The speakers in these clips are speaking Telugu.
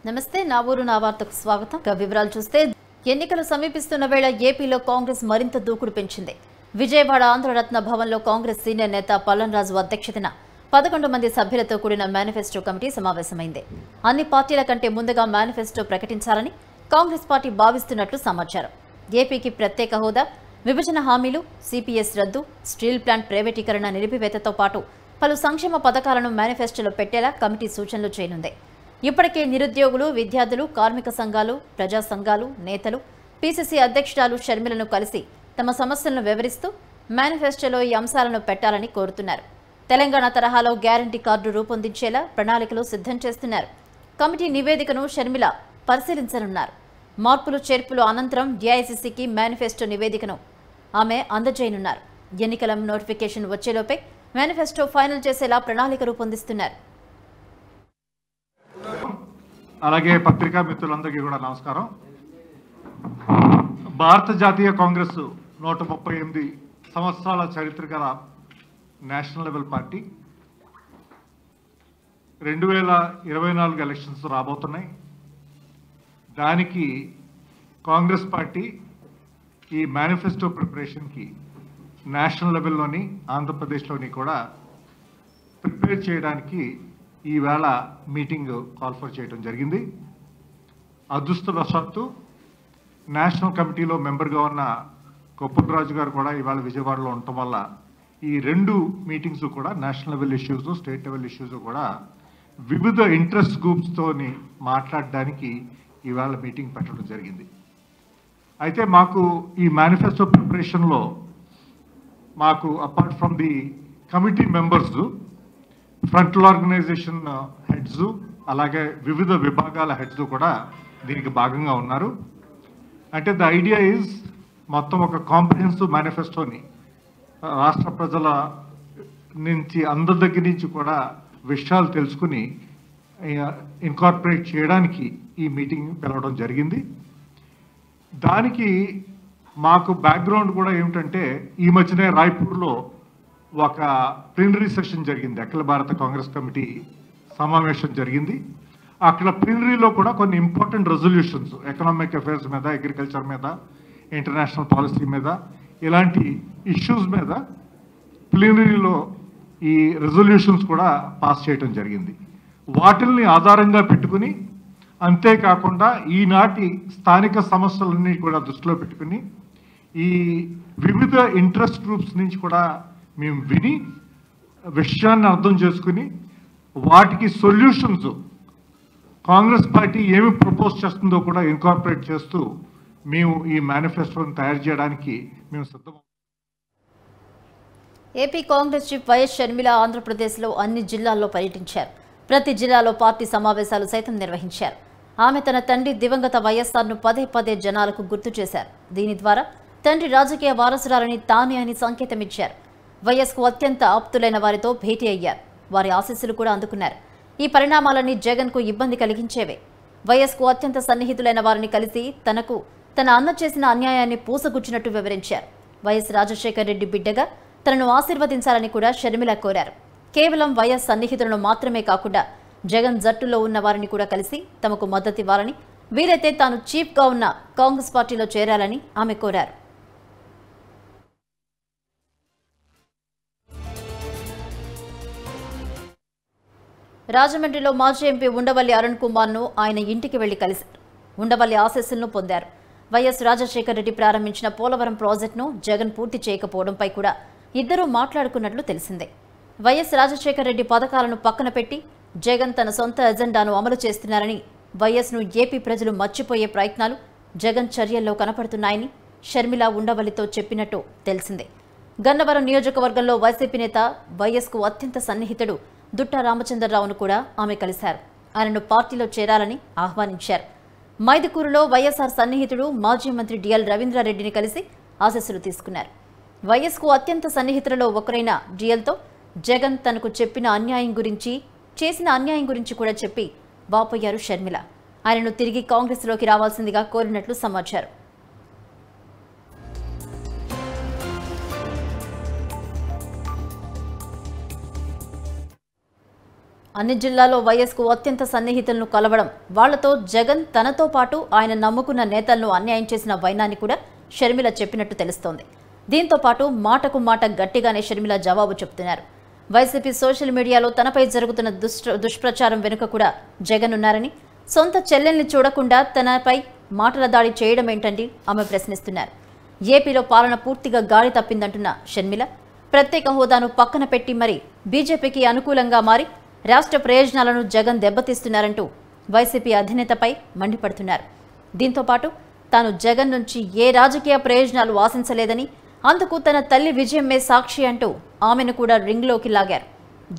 నమస్తే నా ఊరు నా వార్తకు స్వాగతం. వివరాలు చూస్తే ఎన్నికలు సమీపిస్తున్న వేళ ఏపీలో కాంగ్రెస్ మరింత దూకుడు పెంచింది. విజయవాడ ఆంధ్రరత్న భవన్లో కాంగ్రెస్ సీనియర్ నేత పల్లన్రాజు అధ్యక్షతన 11 మంది సభ్యులతో కూడిన మేనిఫెస్టో కమిటీ సమావేశమైంది. అన్ని పార్టీల కంటే ముందుగా మేనిఫెస్టో ప్రకటించాలని కాంగ్రెస్ పార్టీ భావిస్తున్నట్లు సమాచారం. ఏపీకి ప్రత్యేక హోదా, విభజన హామీలు, సిపిఎస్ రద్దు, స్టీల్ ప్లాంట్ ప్రైవేటీకరణ నిలిపివేతతో పాటు పలు సంక్షేమ పథకాలను మేనిఫెస్టోలో పెట్టేలా కమిటీ సూచనలు చేయనుంది. ఇప్పటికే నిరుద్యోగులు, విద్యార్థులు, కార్మిక సంఘాలు, ప్రజా సంఘాలు నేతలు పీసీసీ అధ్యక్షురాలు షర్మిలను కలిసి తమ సమస్యలను వివరిస్తూ మేనిఫెస్టోలో ఈ అంశాలను పెట్టాలని కోరుతున్నారు. తెలంగాణ తరహాలో గ్యారంటీ కార్డు రూపొందించేలా ప్రణాళికలు సిద్ధం చేస్తున్నారు. కమిటీ నివేదికను షర్మిల పరిశీలించనున్నారు. మార్పులు చేర్పులు అనంతరం ఏఐసీసీకి మేనిఫెస్టో నివేదికను ఆమె అందజేయనున్నారు. ఎన్నికల నోటిఫికేషన్ వచ్చేలోపే మేనిఫెస్టో ఫైనల్ చేసేలా ప్రణాళిక రూపొందిస్తున్నారు. అలాగే పత్రికా మిత్రులందరికీ కూడా నమస్కారం. భారత జాతీయ కాంగ్రెస్ 138 సంవత్సరాల చరిత్ర గల నేషనల్ లెవెల్ పార్టీ 2024 ఎలక్షన్స్ రాబోతున్నాయి. దానికి కాంగ్రెస్ పార్టీ ఈ మేనిఫెస్టో ప్రిపరేషన్కి నేషనల్ లెవెల్లోని ఆంధ్రప్రదేశ్లోని కూడా ప్రిపేర్ చేయడానికి ఈవేళ మీటింగ్ కాల్ఫర్ చేయడం జరిగింది. అదృష్టవశాత్తు నేషనల్ కమిటీలో మెంబర్గా ఉన్న కొప్పులరాజు గారు కూడా ఇవాళ విజయవాడలో ఉండటం వల్ల ఈ 2 మీటింగ్స్ కూడా national level issues, state level issues కూడా వివిధ ఇంట్రెస్ట్ గ్రూప్స్తోని మాట్లాడడానికి ఇవాళ మీటింగ్ పెట్టడం జరిగింది. అయితే మాకు ఈ మేనిఫెస్టో ప్రిపరేషన్లో మాకు apart from the committee members frontal organization heads అలాగే వివిధ విభాగాల హెడ్స్ కూడా దీనికి భాగంగా ఉన్నారు. అంటే ద ఐడియా ఈజ్ మొత్తం ఒక కాంప్రిహెన్సివ్ మేనిఫెస్టోని రాష్ట్ర ప్రజల నుంచి అందరి దగ్గర నుంచి కూడా విషయాలు తెలుసుకుని ఇన్కార్పొరేట్ చేయడానికి ఈ మీటింగ్ పిలవడం జరిగింది. దానికి మాకు బ్యాక్గ్రౌండ్ కూడా ఏమిటంటే ఈ మధ్యనే రాయ్పూర్లో ఒక ప్లీనరీ సెషన్ జరిగింది. అఖిల భారత కాంగ్రెస్ కమిటీ సమావేశం జరిగింది. అక్కడ ప్లీనరీలో కూడా కొన్ని ఇంపార్టెంట్ రెజల్యూషన్స్ ఎకనామిక్ అఫైర్స్ మీద, అగ్రికల్చర్ మీద, ఇంటర్నేషనల్ పాలసీ మీద, ఇలాంటి ఇష్యూస్ మీద ప్లీనరీలో ఈ రెజల్యూషన్స్ కూడా పాస్ చేయడం జరిగింది. వాటిల్ని ఆధారంగా పెట్టుకుని అంతేకాకుండా ఈనాటి స్థానిక సమస్యలన్నీ కూడా దృష్టిలో పెట్టుకుని ఈ వివిధ ఇంట్రెస్ట్ గ్రూప్స్ నుంచి కూడా మేము విని విషయాన్ని అర్థం చేసుకుని వాటికి సొల్యూషన్స్ కాంగ్రెస్ పార్టీ ఏమి ప్రపోజ్ చేస్తుందో కూడా ఇన్కార్పొరేట్ చేస్తూ మేము ఈ మేనిఫెస్టోని తయారు చేయడానికి మేము సిద్ధం. AP Congress chief YS Sharmila ఆంధ్రప్రదేశ్లో అన్ని జిల్లాల్లో పర్యటించారు. ప్రతి జిల్లాలో పార్టీ సమావేశాలు సైతం నిర్వహించారు. ఆమె తన తండ్రి దివంగత వైఎస్ఆర్ను పదే పదే జనాలకు గుర్తు చేశారు. దీని ద్వారా తండ్రి రాజకీయ వారసురాలని తానే అని సంకేతమిచ్చారు. వైఎస్కు అత్యంత ఆప్తులైన వారితో భేటీ అయ్యారు. వారి ఆశీస్సులు కూడా అందుకున్నారు. ఈ పరిణామాలన్నీ జగన్కు ఇబ్బంది కలిగించేవే. వైఎస్కు అత్యంత సన్నిహితులైన వారిని కలిసి తన అన్న చేసిన అన్యాయాన్ని పూసగుచ్చినట్టు వివరించారు. వైఎస్ రాజశేఖర్ రెడ్డి బిడ్డగా తనను ఆశీర్వదించాలని కూడా షర్మిల కోరారు. కేవలం వైఎస్ సన్నిహితులను మాత్రమే కాకుండా జగన్ జట్టులో ఉన్న వారిని కూడా కలిసి తమకు మద్దతివ్వాలని, వీరైతే తాను చీఫ్గా ఉన్న కాంగ్రెస్ పార్టీలో చేరాలని ఆమె కోరారు. రాజమండ్రిలో మాజీ ఎంపీ ఉండవల్లి అరుణ్ కుమార్ను ఆయన ఇంటికి వెళ్లి కలిశారు. ఉండవల్లి ఆశీస్సులను పొందారు. వైఎస్ రాజశేఖర్ రెడ్డి ప్రారంభించిన పోలవరం ప్రాజెక్టును జగన్ పూర్తి చేయకపోవడంపై కూడా ఇద్దరూ మాట్లాడుకున్నట్లు తెలిసిందే. వైఎస్ రాజశేఖర్ రెడ్డి పథకాలను పక్కన పెట్టి జగన్ తన సొంత ఎజెండాను అమలు చేస్తున్నారని, వైఎస్ను ఏపీ ప్రజలు మర్చిపోయే ప్రయత్నాలు జగన్ చర్యల్లో కనపడుతున్నాయని షర్మిల ఉండవల్లితో చెప్పినట్టు తెలిసిందే. గన్నవరం నియోజకవర్గంలో వైసీపీ నేత వైఎస్కు అత్యంత సన్నిహితుడు దుట్టా రామచంద్రరావును కూడా ఆమె కలిశారు. ఆయనను పార్టీలో చేరాలని ఆహ్వానించారు. మైదుకూరులో వైఎస్ఆర్ సన్నిహితుడు మాజీ మంత్రి డిఎల్ రవీంద్రారెడ్డిని కలిసి ఆశీస్సులు తీసుకున్నారు. వైఎస్కు అత్యంత సన్నిహితులలో ఒకరైన డిఎల్తో జగన్ తనకు చేసిన అన్యాయం గురించి కూడా చెప్పి వాపోయారు షర్మిల. ఆయనను తిరిగి కాంగ్రెస్లోకి రావాల్సిందిగా కోరినట్లు సమాచారం. అన్ని జిల్లాల్లో వైఎస్కు అత్యంత సన్నిహితులను కలవడం, వాళ్లతో జగన్ తనతో పాటు ఆయన నమ్ముకున్న నేతలను అన్యాయం చేసిన వైనాన్ని కూడా షర్మిల చెప్పినట్టు తెలుస్తోంది. దీంతో పాటు మాటకు మాట గట్టిగానే షర్మిల జవాబు చెప్తున్నారు. వైసీపీ సోషల్ మీడియాలో తనపై జరుగుతున్న దుష్ప్రచారం వెనుక కూడా జగన్ ఉన్నారని, సొంత చెల్లెల్ని చూడకుండా తనపై మాటల దాడి చేయడం ఏంటండి ఆమె ప్రశ్నిస్తున్నారు. ఏపీలో పాలన పూర్తిగా గాడి తప్పిందంటున్న షర్మిల ప్రత్యేక హోదాను పక్కన పెట్టి మరి బీజేపీకి అనుకూలంగా మారి రాష్ట్ర ప్రయోజనాలను జగన్ దెబ్బతీస్తున్నారంటూ వైసీపీ అధినేతపై మండిపడుతున్నారు. దీంతో పాటు తాను జగన్ నుంచి ఏ రాజకీయ ప్రయోజనాలు ఆశించలేదని, అందుకు తన తల్లి విజయమే సాక్షి అంటూ ఆమెను కూడా రింగ్లోకి లాగారు.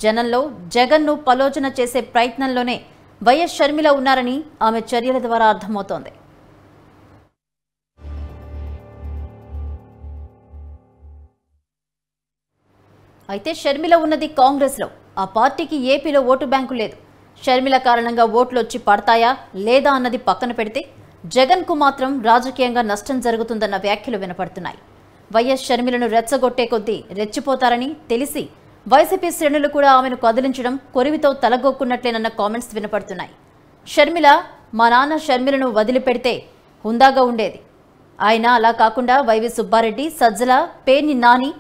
జనంలో జగన్ను పలోచన చేసే ప్రయత్నంలోనే వైఎస్ షర్మిల ఉన్నారని ఆమె చర్యల ద్వారా అర్థమవుతోంది. అయితే షర్మిల ఉన్నది కాంగ్రెస్లో. ఆ పార్టీకి ఏపీలో ఓటు బ్యాంకు లేదు. షర్మిల కారణంగా ఓట్లు వచ్చి పడతాయా లేదా అన్నది పక్కన పెడితే జగన్కు మాత్రం రాజకీయంగా నష్టం జరుగుతుందన్న వ్యాఖ్యలు వినపడుతున్నాయి. వైఎస్ షర్మిలను రెచ్చగొట్టే కొద్దీ రెచ్చిపోతారని తెలిసి వైసీపీ శ్రేణులు కూడా ఆమెను కదిలించడం కొరివితో తలగొక్కున్నట్లేనన్న కామెంట్స్ వినపడుతున్నాయి. షర్మిల, మా నాన్న షర్మిలను వదిలిపెడితే హుందాగా ఉండేది. ఆయన అలా కాకుండా వైవి సుబ్బారెడ్డి, సజ్జల, పేర్ని నాని,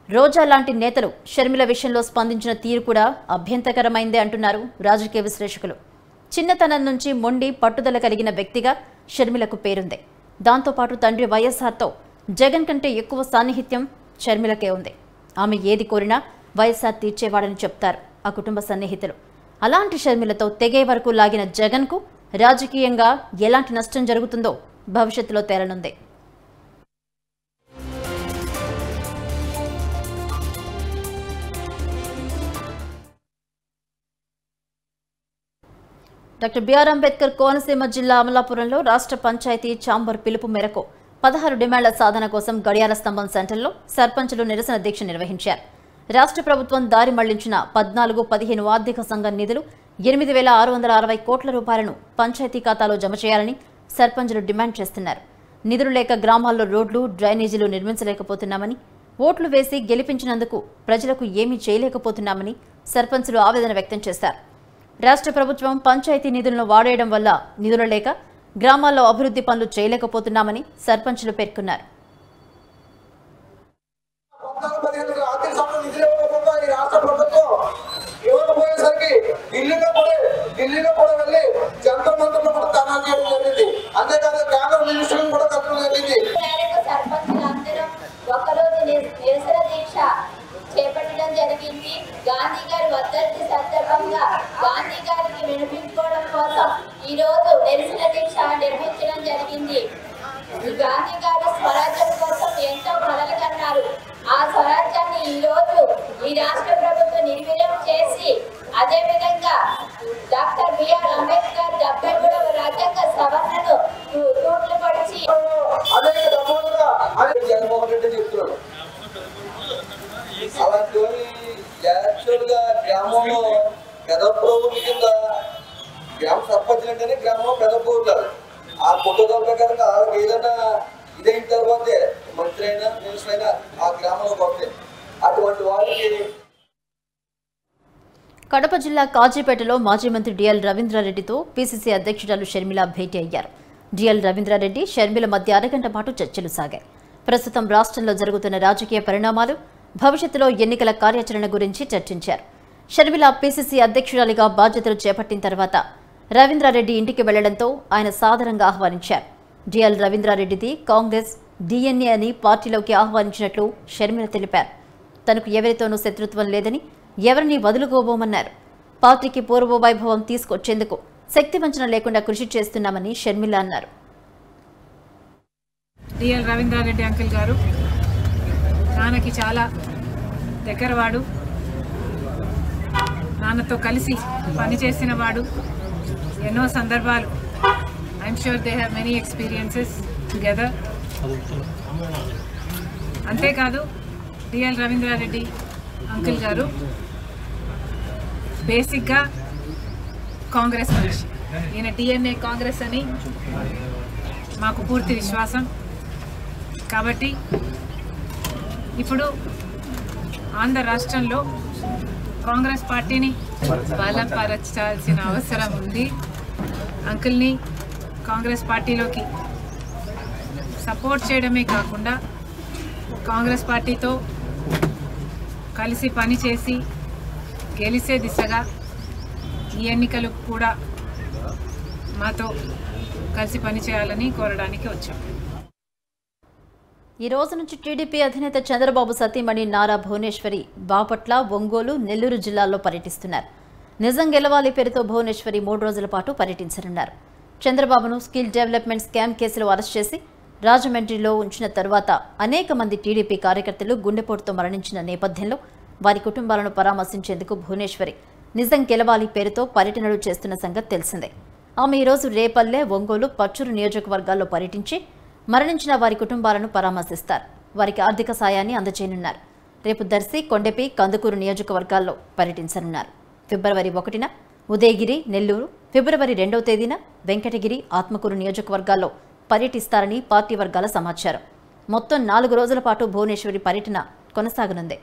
రోజా లాంటి నేతలు షర్మిల విషయంలో స్పందించిన తీరు కూడా అభ్యంతరకరమైందే అంటున్నారు రాజకీయ విశ్లేషకులు. చిన్నతనం నుంచి మొండి పట్టుదల కలిగిన వ్యక్తిగా షర్మిలకు పేరుంది. దాంతోపాటు తండ్రి వైఎస్ఆర్తో జగన్ కంటే ఎక్కువ సాన్నిహిత్యం షర్మిలకే ఉంది. ఆమె ఏది కోరినా వైఎస్ఆర్ తీర్చేవాడని చెప్తారు ఆ కుటుంబ సన్నిహితులు. అలాంటి షర్మిలతో తెగే వరకు లాగిన జగన్కు రాజకీయంగా ఎలాంటి నష్టం జరుగుతుందో భవిష్యత్తులో తేలనుంది. డాక్టర్ బిఆర్ అంబేద్కర్ కోనసీమ జిల్లా అమలాపురంలో రాష్ట్ర పంచాయతీ ఛాంబర్ పిలుపు మేరకు 16 డిమాండ్ల సాధన కోసం గడియార స్తంభం సెంటర్లో సర్పంచులు నిరసన దీక్ష నిర్వహించారు. రాష్ట్ర ప్రభుత్వం దారి మళ్లించిన 14-15 ఆర్థిక సంఘం నిధులు 8,660 కోట్ల రూపాయలను పంచాయతీ ఖాతాలో జమ చేయాలని సర్పంచులు డిమాండ్ చేస్తున్నారు. నిధులు లేక గ్రామాల్లో రోడ్లు, డ్రైనేజీలు నిర్మించలేకపోతున్నామని, ఓట్లు వేసి గెలిపించినందుకు ప్రజలకు ఏమీ చేయలేకపోతున్నామని సర్పంచులు ఆవేదన వ్యక్తం చేశారు. రాష్ట్ర ప్రభుత్వం పంచాయతీ నిధులను వాడేయడం వల్ల నిధులు లేక గ్రామాల్లో అభివృద్ధి పనులు చేయలేకపోతున్నామని సర్పంచులు పేర్కొన్నారు. చేపట్టడం జరిగింది. గాంధీ గారి వర్ధంతి సందర్భంగా గాంధీ గారిని వినిపించుకోవడం కోసం ఈ రోజు నిరసన దీక్ష నిర్వహించడం జరిగింది. గాంధీ గారు స్వరాజ్యం కోసం ఎంతో కలలు కన్నారు. ఆ స్వరాజ్యాన్ని ఈ రోజు ఈ రాష్ట్ర ప్రభుత్వం నిర్వీర్యం చేసి, అదే విధంగా డాక్టర్ బిఆర్ అంబేద్కర్ 73వ రాజ్యాంగ సవరణను తూట్లు పడిచి అలాంటి యాక్చువల్ గా గ్రామంలో పెద్ద ప్రభుత్వం కింద గ్రామ సర్పంచులు అంటేనే గ్రామంలో పెద్ద ప్రభుత్వాలు. ఆ పుట్టుదల ప్రకారంగా వాళ్ళకి ఏదైనా ఇదైన తర్వాతే మంత్రి అయినా మినిస్టర్ అయినా ఆ గ్రామంలో వస్తాయి. అటువంటి వాళ్ళకి కడప జిల్లా కాజీపేటలో మాజీ మంత్రి డిఎల్ రవీంద్రారెడ్డితో పీసీసీ అధ్యక్షురాలు షర్మిల భేటీ అయ్యారు. డిఎల్ రవీంద్రారెడ్డి, షర్మిల మధ్య అరగంట పాటు చర్చలు సాగాయి. ప్రస్తుతం రాష్ట్రంలో జరుగుతున్న రాజకీయ పరిణామాలు, భవిష్యత్తులో ఎన్నికల కార్యాచరణ గురించి చర్చించారు. షర్మిల పీసీసీ అధ్యక్షురాలిగా బాధ్యతలు చేపట్టిన తర్వాత రవీంద్రారెడ్డి ఇంటికి వెళ్లడంతో ఆయన సాదరంగా ఆహ్వానించారు. డిఎల్ రవీంద్రారెడ్డిది కాంగ్రెస్ డిఎన్ఏ అని పార్టీలోకి ఆహ్వానించినట్లు షర్మిల తెలిపారు. తనకు ఎవరితోనూ శత్రుత్వం లేదని, ఎవరిని వదులుకోబోమన్నారు. పార్టీకి పూర్వ వైభవం తీసుకొచ్చేందుకు శక్తివంచన లేకుండా కృషి చేస్తున్నామని షర్మిల అన్నారు. డిఎల్ రవీంద్రారెడ్డి అంకుల్ గారు నాన్నకి చాలా దగ్గరవాడు, నాన్నతో కలిసి పనిచేసిన వాడు. ఎన్నో సందర్భాలు I'm sure they have many experiences together. అంతేకాదు డిఎల్ రవీంద్రారెడ్డి అంకుల్ గారు బేసిక్గా కాంగ్రెస్ మనిషి. ఈయన డిఎన్ఏ కాంగ్రెస్ అని మాకు పూర్తి విశ్వాసం. కాబట్టి ఇప్పుడు ఆంధ్ర రాష్ట్రంలో కాంగ్రెస్ పార్టీని బలపరచాల్సిన అవసరం ఉంది. అంకుల్ని కాంగ్రెస్ పార్టీలోకి సపోర్ట్ చేయడమే కాకుండా కాంగ్రెస్ పార్టీతో కలిసి పనిచేసి గెలిచే దిశగా ఈ ఎన్నికలు కూడా మాతో కలిసి పనిచేయాలని కోరడానికి వచ్చాం. ఈ రోజు నుంచి టీడీపీ అధినేత చంద్రబాబు సతీమణి నారా భువనేశ్వరి బాపట్ల, ఒంగోలు, నెల్లూరు జిల్లాల్లో పర్యటిస్తున్నారు. నిజం గెలవాలి పేరుతో భువనేశ్వరి 3 రోజుల పాటు పర్యటించనున్నారు. చంద్రబాబును స్కిల్ డెవలప్మెంట్ స్కామ్ కేసులో అరెస్ట్ చేసి రాజమండ్రిలో ఉంచిన తర్వాత అనేక మంది టీడీపీ కార్యకర్తలు గుండెపోటుతో మరణించిన నేపథ్యంలో వారి కుటుంబాలను పరామర్శించేందుకు భువనేశ్వరి నిజం గెలవాలి పేరుతో పర్యటనలు చేస్తున్న సంగతి తెలిసిందే. ఆమె ఈరోజు రేపల్లె, ఒంగోలు, పచ్చూరు నియోజకవర్గాల్లో పర్యటించి మరణించిన వారి కుటుంబాలను పరామర్శిస్తారు. వారికి ఆర్థిక సాయాన్ని అందజేయనున్నారు. రేపు దర్శి, కొండెపి, కందుకూరు నియోజకవర్గాల్లో పర్యటించనున్నారు. ఫిబ్రవరి 1న ఉదయగిరి, నెల్లూరు, ఫిబ్రవరి 2వ తేదీన వెంకటగిరి, ఆత్మకూరు నియోజకవర్గాల్లో పర్యటిస్తారని పార్టీ వర్గాల సమాచారం. మొత్తం 4 రోజుల పాటు భువనేశ్వరి పర్యటన కొనసాగనుంది.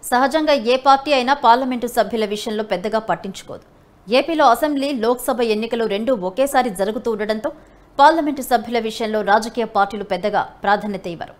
సహజంగా ఏ పార్టీ అయినా పార్లమెంటు సభ్యుల విషయంలో పెద్దగా పట్టించుకోదు. ఏపీలో అసెంబ్లీ, లోక్సభ ఎన్నికలు రెండూ ఒకేసారి జరుగుతూ ఉండడంతో పార్లమెంటు సభ్యుల విషయంలో రాజకీయ పార్టీలు పెద్దగా ప్రాధాన్యత ఇవ్వరు.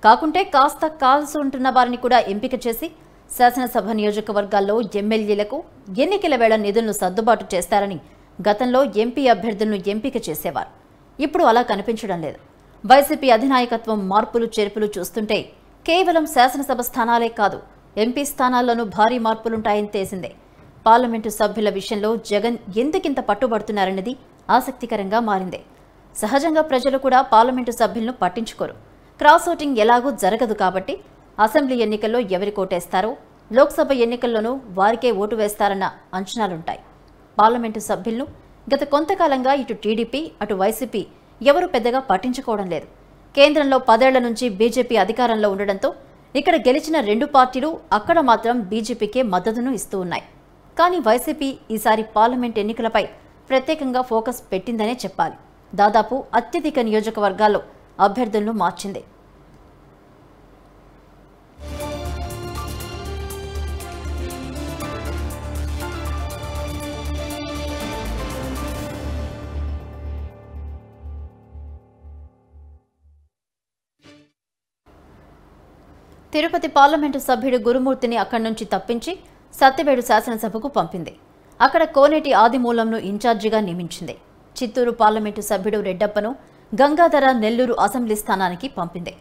కాకుంటే కాస్త కాల్సి ఉంటున్న వారిని కూడా ఎంపిక చేసి శాసనసభ నియోజకవర్గాల్లో ఎమ్మెల్యేలకు ఎన్నికల వేళ నిధులను సర్దుబాటు చేస్తారని గతంలో ఎంపీ అభ్యర్థులను ఎంపిక చేసేవారు. ఇప్పుడు అలా కనిపించడం లేదు. వైసీపీ అధినాయకత్వం మార్పులు చేర్పులు చూస్తుంటే కేవలం శాసనసభ స్థానాలే కాదు, ఎంపీ స్థానాల్లోనూ భారీ మార్పులుంటాయని తెలిసిందే. పార్లమెంటు సభ్యుల విషయంలో జగన్ ఎందుకింత పట్టుబడుతున్నారన్నది ఆసక్తికరంగా మారింది. సహజంగా ప్రజలు కూడా పార్లమెంటు సభ్యులను పట్టించుకోరు. క్రాస్ ఓటింగ్ ఎలాగూ జరగదు కాబట్టి అసెంబ్లీ ఎన్నికల్లో ఎవరి కోటేస్తారో, లోక్సభ ఎన్నికల్లోనూ వారికే ఓటు వేస్తారన్న అంచనాలుంటాయి. పార్లమెంటు సభ్యులను గత కొంతకాలంగా ఇటు టీడీపీ, అటు వైసీపీ ఎవరూ పెద్దగా పట్టించుకోవడం లేదు. కేంద్రంలో 10 ఏళ్ల నుంచి బీజేపీ అధికారంలో ఉండడంతో ఇక్కడ గెలిచిన 2 పార్టీలు అక్కడ మాత్రం బీజేపీకే మద్దతును ఇస్తూ ఉన్నాయి. కానీ వైసీపీ ఈసారి పార్లమెంట్ ఎన్నికలపై ప్రత్యేకంగా ఫోకస్ పెట్టిందనే చెప్పాలి. దాదాపు అత్యధిక నియోజకవర్గాల్లో అభ్యర్థులను మార్చింది. తిరుపతి పార్లమెంటు సభ్యుడు గురుమూర్తిని అక్కడి నుంచి తప్పించి సత్యవేడు శాసనసభకు పంపింది. అక్కడ కోనేటి ఆదిమూలంను ఇన్ఛార్జిగా నియమించింది. చిత్తూరు పార్లమెంటు సభ్యుడు రెడ్డప్పను గంగాధర నెల్లూరు అసెంబ్లీ స్థానానికి పంపింది.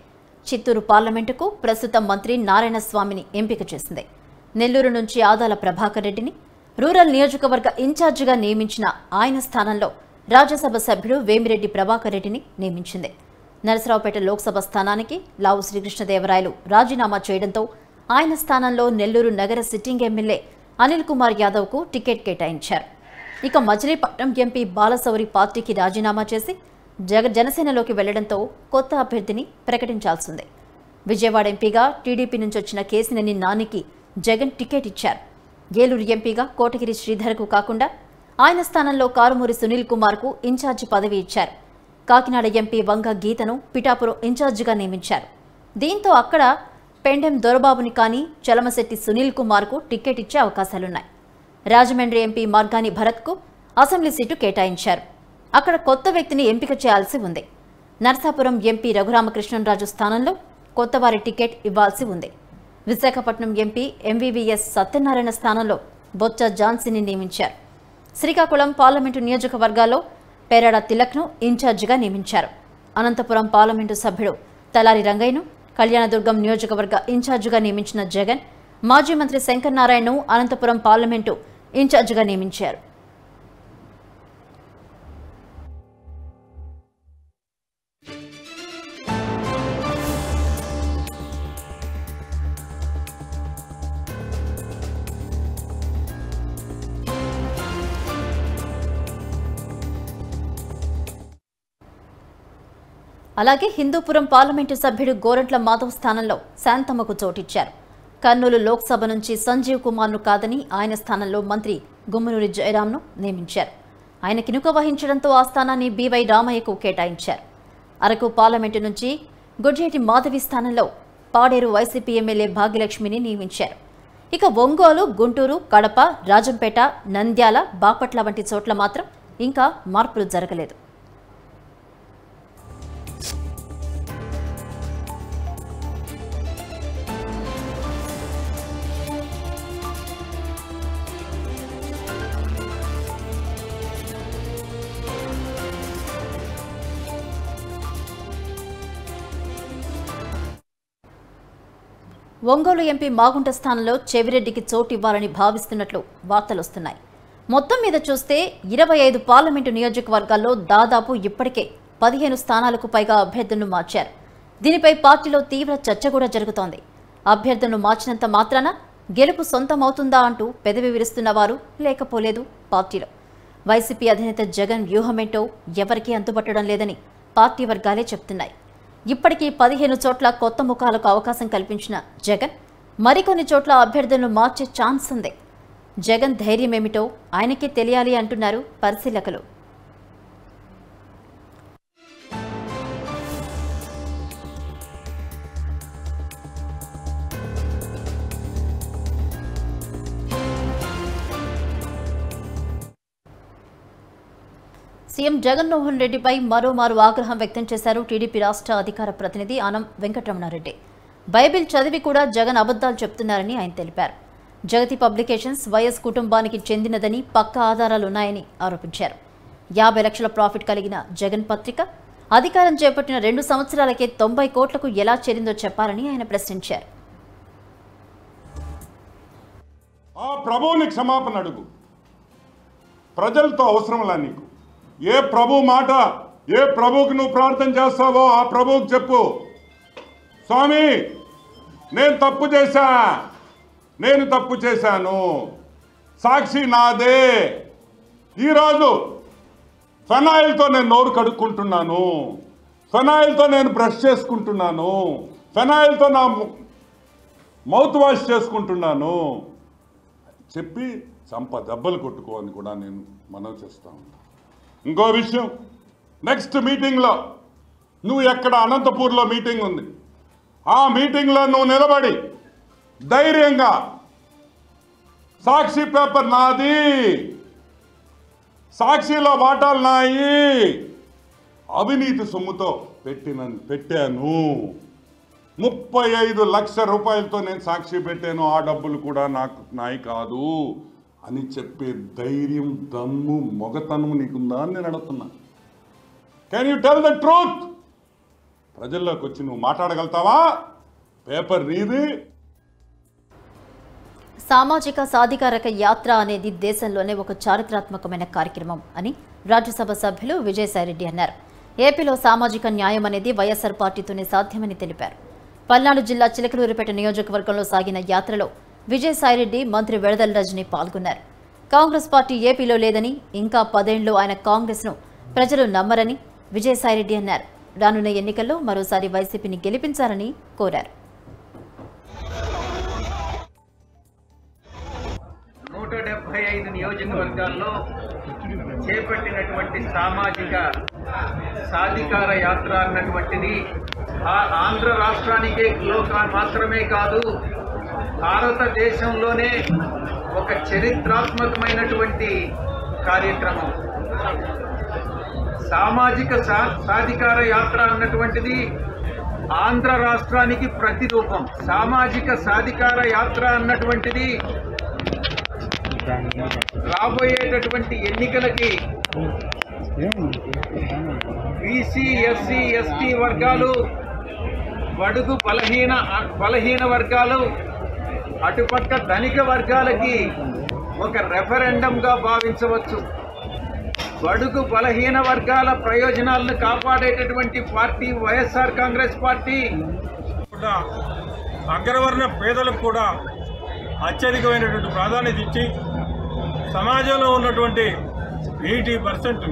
చిత్తూరు పార్లమెంటుకు ప్రస్తుత మంత్రి నారాయణస్వామిని ఎంపిక చేసింది. నెల్లూరు నుంచి ఆదాల ప్రభాకర్ రెడ్డిని రూరల్ నియోజకవర్గ ఇన్ఛార్జిగా నియమించిన ఆయన స్థానంలో రాజ్యసభ సభ్యుడు వేమిరెడ్డి ప్రభాకర్ రెడ్డిని నియమించింది. నరసరావుపేట లోక్సభ స్థానానికి లావు శ్రీకృష్ణదేవరాయలు రాజీనామా చేయడంతో ఆయన స్థానంలో నెల్లూరు నగర సిట్టింగ్ ఎమ్మెల్యే అనిల్ కుమార్ యాదవ్కు టికెట్ కేటాయించారు. ఇక మచిలీపట్నం ఎంపీ బాలశౌరి పార్టీకి రాజీనామా చేసి జనసేనలోకి వెళ్లడంతో కొత్త అభ్యర్థిని ప్రకటించాల్సిందే. విజయవాడ ఎంపీగా టీడీపీ నుంచి వచ్చిన కేసినేని నానికి జగన్ టికెట్ ఇచ్చారు. ఏలూరు ఎంపీగా కోటగిరి శ్రీధర్కు కాకుండా ఆయన స్థానంలో కారుమూరి సునీల్ కుమార్కు ఇన్ఛార్జి పదవి ఇచ్చారు. కాకినాడ ఎంపీ వంగ గీతను పిఠాపురం ఇన్ఛార్జిగా నియమించారు. దీంతో అక్కడ పెండెం దొరబాబుని కానీ చలమశెట్టి సునీల్ కుమార్కు టికెట్ ఇచ్చే అవకాశాలున్నాయి. రాజమండ్రి ఎంపీ మార్గాని భరత్కు అసెంబ్లీ సీటు కేటాయించారు. అక్కడ కొత్త వ్యక్తిని ఎంపిక చేయాల్సి ఉంది. నర్సాపురం ఎంపీ రఘురామకృష్ణరాజు స్థానంలో కొత్తవారి టికెట్ ఇవ్వాల్సి ఉంది. విశాఖపట్నం ఎంపీ ఎంవీవీఎస్ సత్యనారాయణ స్థానంలో బొత్స ఝాన్సీని నియమించారు. శ్రీకాకుళం పార్లమెంటు నియోజకవర్గాల్లో పేరాడ తిలక్ను ఇన్ఛార్జిగా నియమించారు. అనంతపురం పార్లమెంటు సభ్యుడు తలారి రంగయ్యను కళ్యాణదుర్గం నియోజకవర్గ ఇన్ఛార్జిగా నియమించిన జగన్ మాజీ మంత్రి శంకర్ నారాయణను అనంతపురం పార్లమెంటు ఇన్ఛార్జిగా నియమించారు. అలాగే హిందూపురం పార్లమెంటు సభ్యుడు గోరంట్ల మాధవ్ స్థానంలో శాంతమ్మకు చోటిచ్చారు. కర్నూలు లోక్సభ నుంచి సంజీవ్ కుమార్ను కాదని ఆయన స్థానంలో మంత్రి గుమ్మనూరి జయరాంను నియమించారు. ఆయన కినుక వహించడంతో ఆ స్థానాన్ని బీవై రామయ్యకు కేటాయించారు. అరకు పార్లమెంటు నుంచి గుడ్జేటి మాధవి స్థానంలో పాడేరు వైసీపీ ఎమ్మెల్యే భాగ్యలక్ష్మిని నియమించారు. ఇక ఒంగోలు, గుంటూరు, కడప, రాజంపేట, నంద్యాల, బాపట్ల వంటి చోట్ల మాత్రం ఇంకా మార్పులు జరగలేదు. ఒంగోలు ఎంపీ మాగుంట స్థానంలో చెవిరెడ్డికి చోటు ఇవ్వాలని భావిస్తున్నట్లు వార్తలొస్తున్నాయి. మొత్తం మీద చూస్తే 25 పార్లమెంటు నియోజకవర్గాల్లో దాదాపు ఇప్పటికే 15 స్థానాలకు పైగా అభ్యర్థులను మార్చారు. దీనిపై పార్టీలో తీవ్ర చర్చ కూడా జరుగుతోంది. అభ్యర్థులను మార్చినంత మాత్రాన గెలుపు సొంతమవుతుందా అంటూ పెదవి విరుస్తున్న వారు లేకపోలేదు పార్టీలో. వైసీపీ అధినేత జగన్ వ్యూహమేంటో ఎవరికీ అంతుపట్టడం లేదని పార్టీ వర్గాలే చెప్తున్నాయి. ఇప్పటికీ 15 చోట్ల కొత్త ముఖాలకు అవకాశం కల్పించిన జగన్ మరికొన్ని చోట్ల అభ్యర్థులను మార్చే ఛాన్స్ ఉంది. జగన్ ధైర్యమేమిటో ఆయనకే తెలియాలి అంటున్నారు పరిశీలకులు. సీఎం జగన్మోహన్ రెడ్డిపై మరోమారు ఆగ్రహం వ్యక్తం చేశారు టీడీపీ రాష్ట్ర అధికార ప్రతినిధి ఆనం వెంకటరమణారెడ్డి. బైబిల్ చదివి కూడా జగన్ అబద్దాలు చెప్తున్నారని ఆయన తెలిపారు. జగతి పబ్లికేషన్స్ వైఎస్ కుటుంబానికి చెందినదని పక్కా ఆధారాలున్నాయని ఆరోపించారు. 50 లక్షల ప్రాఫిట్ కలిగిన జగన్ పత్రిక అధికారం చేపట్టిన 2 సంవత్సరాలకే 90 కోట్లకు ఎలా చేరిందో చెప్పాలని ఆయన ప్రశ్నించారు. ఆ ప్రభువుని క్షమాపణ అడుగు. ప్రజలతో అవసరంలా నీకు. ఏ ప్రభు మాట, ఏ ప్రభువుకి నువ్వు ప్రార్థన చేస్తావో ఆ ప్రభువుకి చెప్పు, స్వామి నేను తప్పు చేశాను, సాక్షి నాదే. ఈరోజు ఫెనాయిల్తో నేను నోరు కడుక్కుంటున్నాను, ఫెనాయిల్తో నేను బ్రష్ చేసుకుంటున్నాను, ఫెనాయిల్తో నా మౌత్ వాష్ చేసుకుంటున్నాను చెప్పి దెబ్బలు కొట్టుకోని కూడా నేను మనవి చేస్తా ఉన్నాను. ఇంకో విషయం, నెక్స్ట్ మీటింగ్లో నువ్వు ఎక్కడ అనంతపూర్లో మీటింగ్ ఉంది, ఆ మీటింగ్లో నువ్వు నిలబడి ధైర్యంగా సాక్షి పేపర్ నాది, సాక్షిలో వాటాలు నాయి, అవినీతి సొమ్ముతో పెట్టాను, 35 లక్షల రూపాయలతో నేను సాక్షి పెట్టాను, ఆ డబ్బులు కూడా నాయి కాదు అని చెప్పే ధైర్యం, దమ్ము, మొగతనం నీకుందా అని నేను అడుగుతున్నా. Can you tell the truth? ప్రజల్లోకి వచ్చి నువ్వు మాట్లాడగలుగుతావా? పేపర్ నీది. సామాజిక సాధికారక యాత్ర అనేది దేశంలోనే ఒక చారిత్రాత్మకమైన కార్యక్రమం అని రాజ్యసభ సభ్యులు విజయసాయిరెడ్డి అన్నారు. ఏపీలో సామాజిక న్యాయం అనేది వైఎస్ఆర్ పార్టీతోనే సాధ్యమని తెలిపారు. పల్నాడు జిల్లా చిలకలూరిపేట నియోజకవర్గంలో సాగిన యాత్రలో విజయసాయిరెడ్డి, మంత్రి వెడదల రజని పాల్గొన్నారు. కాంగ్రెస్ పార్టీ ఏపీలో లేదని, ఇంకా 10 ఏళ్లు ఆయన కాంగ్రెస్ను ప్రజలు నమ్మరని విజయసాయిరెడ్డి అన్నారు. రానున్న ఎన్నికల్లో మరోసారి వైసీపీని గెలిపించాలని కోరారు. 175 నియోజకవర్గాల్లో చేపట్టినటువంటి సామాజిక సాధికార యాత్ర అన్నటువంటిది ఆంధ్ర రాష్ట్రానికే మాత్రమే కాదు, భారతదేశంలోనే ఒక చరిత్రాత్మకమైనటువంటి కార్యక్రమం. సామాజిక సాధికార యాత్ర అన్నటువంటిది ఆంధ్ర రాష్ట్రానికి ప్రతిరూపం. సామాజిక సాధికార యాత్ర అన్నటువంటిది రాబోయేటటువంటి ఎన్నికలకి బీసీ, ఎస్సీ, ఎస్టీ వర్గాలు, బడుగు బలహీన వర్గాలు, అటుపక్క ధనిక వర్గాలకి ఒక రెఫరెండంగా భావించవచ్చు. బడుగు బలహీన వర్గాల ప్రయోజనాలను కాపాడేటటువంటి పార్టీ వైఎస్ఆర్ కాంగ్రెస్ పార్టీ. అగ్రవర్ణ పేదలకు కూడా అత్యధికమైనటువంటి ప్రాధాన్యత ఇచ్చి సమాజంలో ఉన్నటువంటి 80%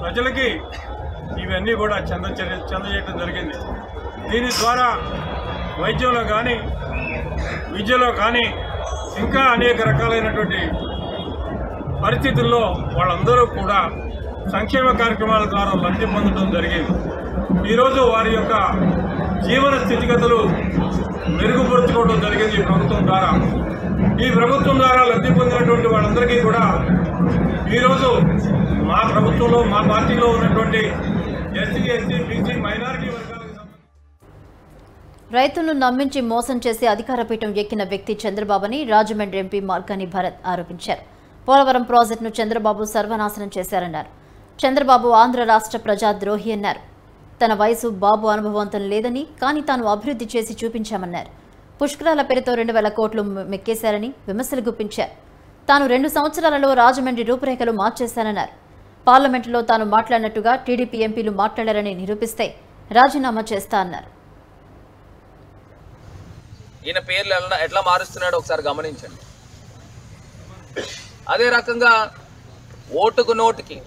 ప్రజలకి ఇవన్నీ కూడా చెందజేయడం జరిగింది. దీని ద్వారా వైద్యంలో కానీ, విద్యలో కానీ, ఇంకా అనేక రకాలైనటువంటి పరిస్థితుల్లో వాళ్ళందరూ కూడా సంక్షేమ కార్యక్రమాల ద్వారా లబ్ధి పొందడం జరిగింది. ఈరోజు వారి యొక్క జీవన స్థితిగతులు మెరుగుపరుచుకోవడం జరిగింది ఈ ప్రభుత్వం ద్వారా. ఈ ప్రభుత్వం ద్వారా లబ్ధి పొందినటువంటి వాళ్ళందరికీ కూడా ఈరోజు మా ప్రభుత్వంలో మా పార్టీలో ఉన్నటువంటి ఎస్సీ ఎస్టీ బీసీ మైనారిటీ వర్గాలకు రైతులను నమ్మించి మోసం చేసి అధికార పీఠం ఎక్కిన వ్యక్తి చంద్రబాబుని రాజమండ్రి ఎంపీ మార్గాని భరత్ ఆరోపించారు. పోలవరం ప్రాజెక్టును చంద్రబాబు సర్వనాశనం చేశారన్నారు. చంద్రబాబు ఆంధ్ర రాష్ట్ర ప్రజాద్రోహి అన్నారు. తన వయసు బాబు అనుభవంతం లేదని, కానీ తాను అభివృద్ధి చేసి చూపించామన్నారు. పుష్కరాల పేరుతో 2,000 కోట్లు మెక్కేశారని విమర్శలు గుప్పించారు. తాను 2 సంవత్సరాలలో రాజమండ్రి రూపురేఖలు మార్చేశానన్నారు. పార్లమెంటులో తాను మాట్లాడినట్టుగా టీడీపీ ఎంపీలు మాట్లాడారని నిరూపిస్తే రాజీనామా చేస్తా అన్నారు. ఈయన పేర్లు ఎట్లా మారుస్తున్నాడో ఒకసారి గమనించండి. అదే రకంగా ఓటుకు నోటుకి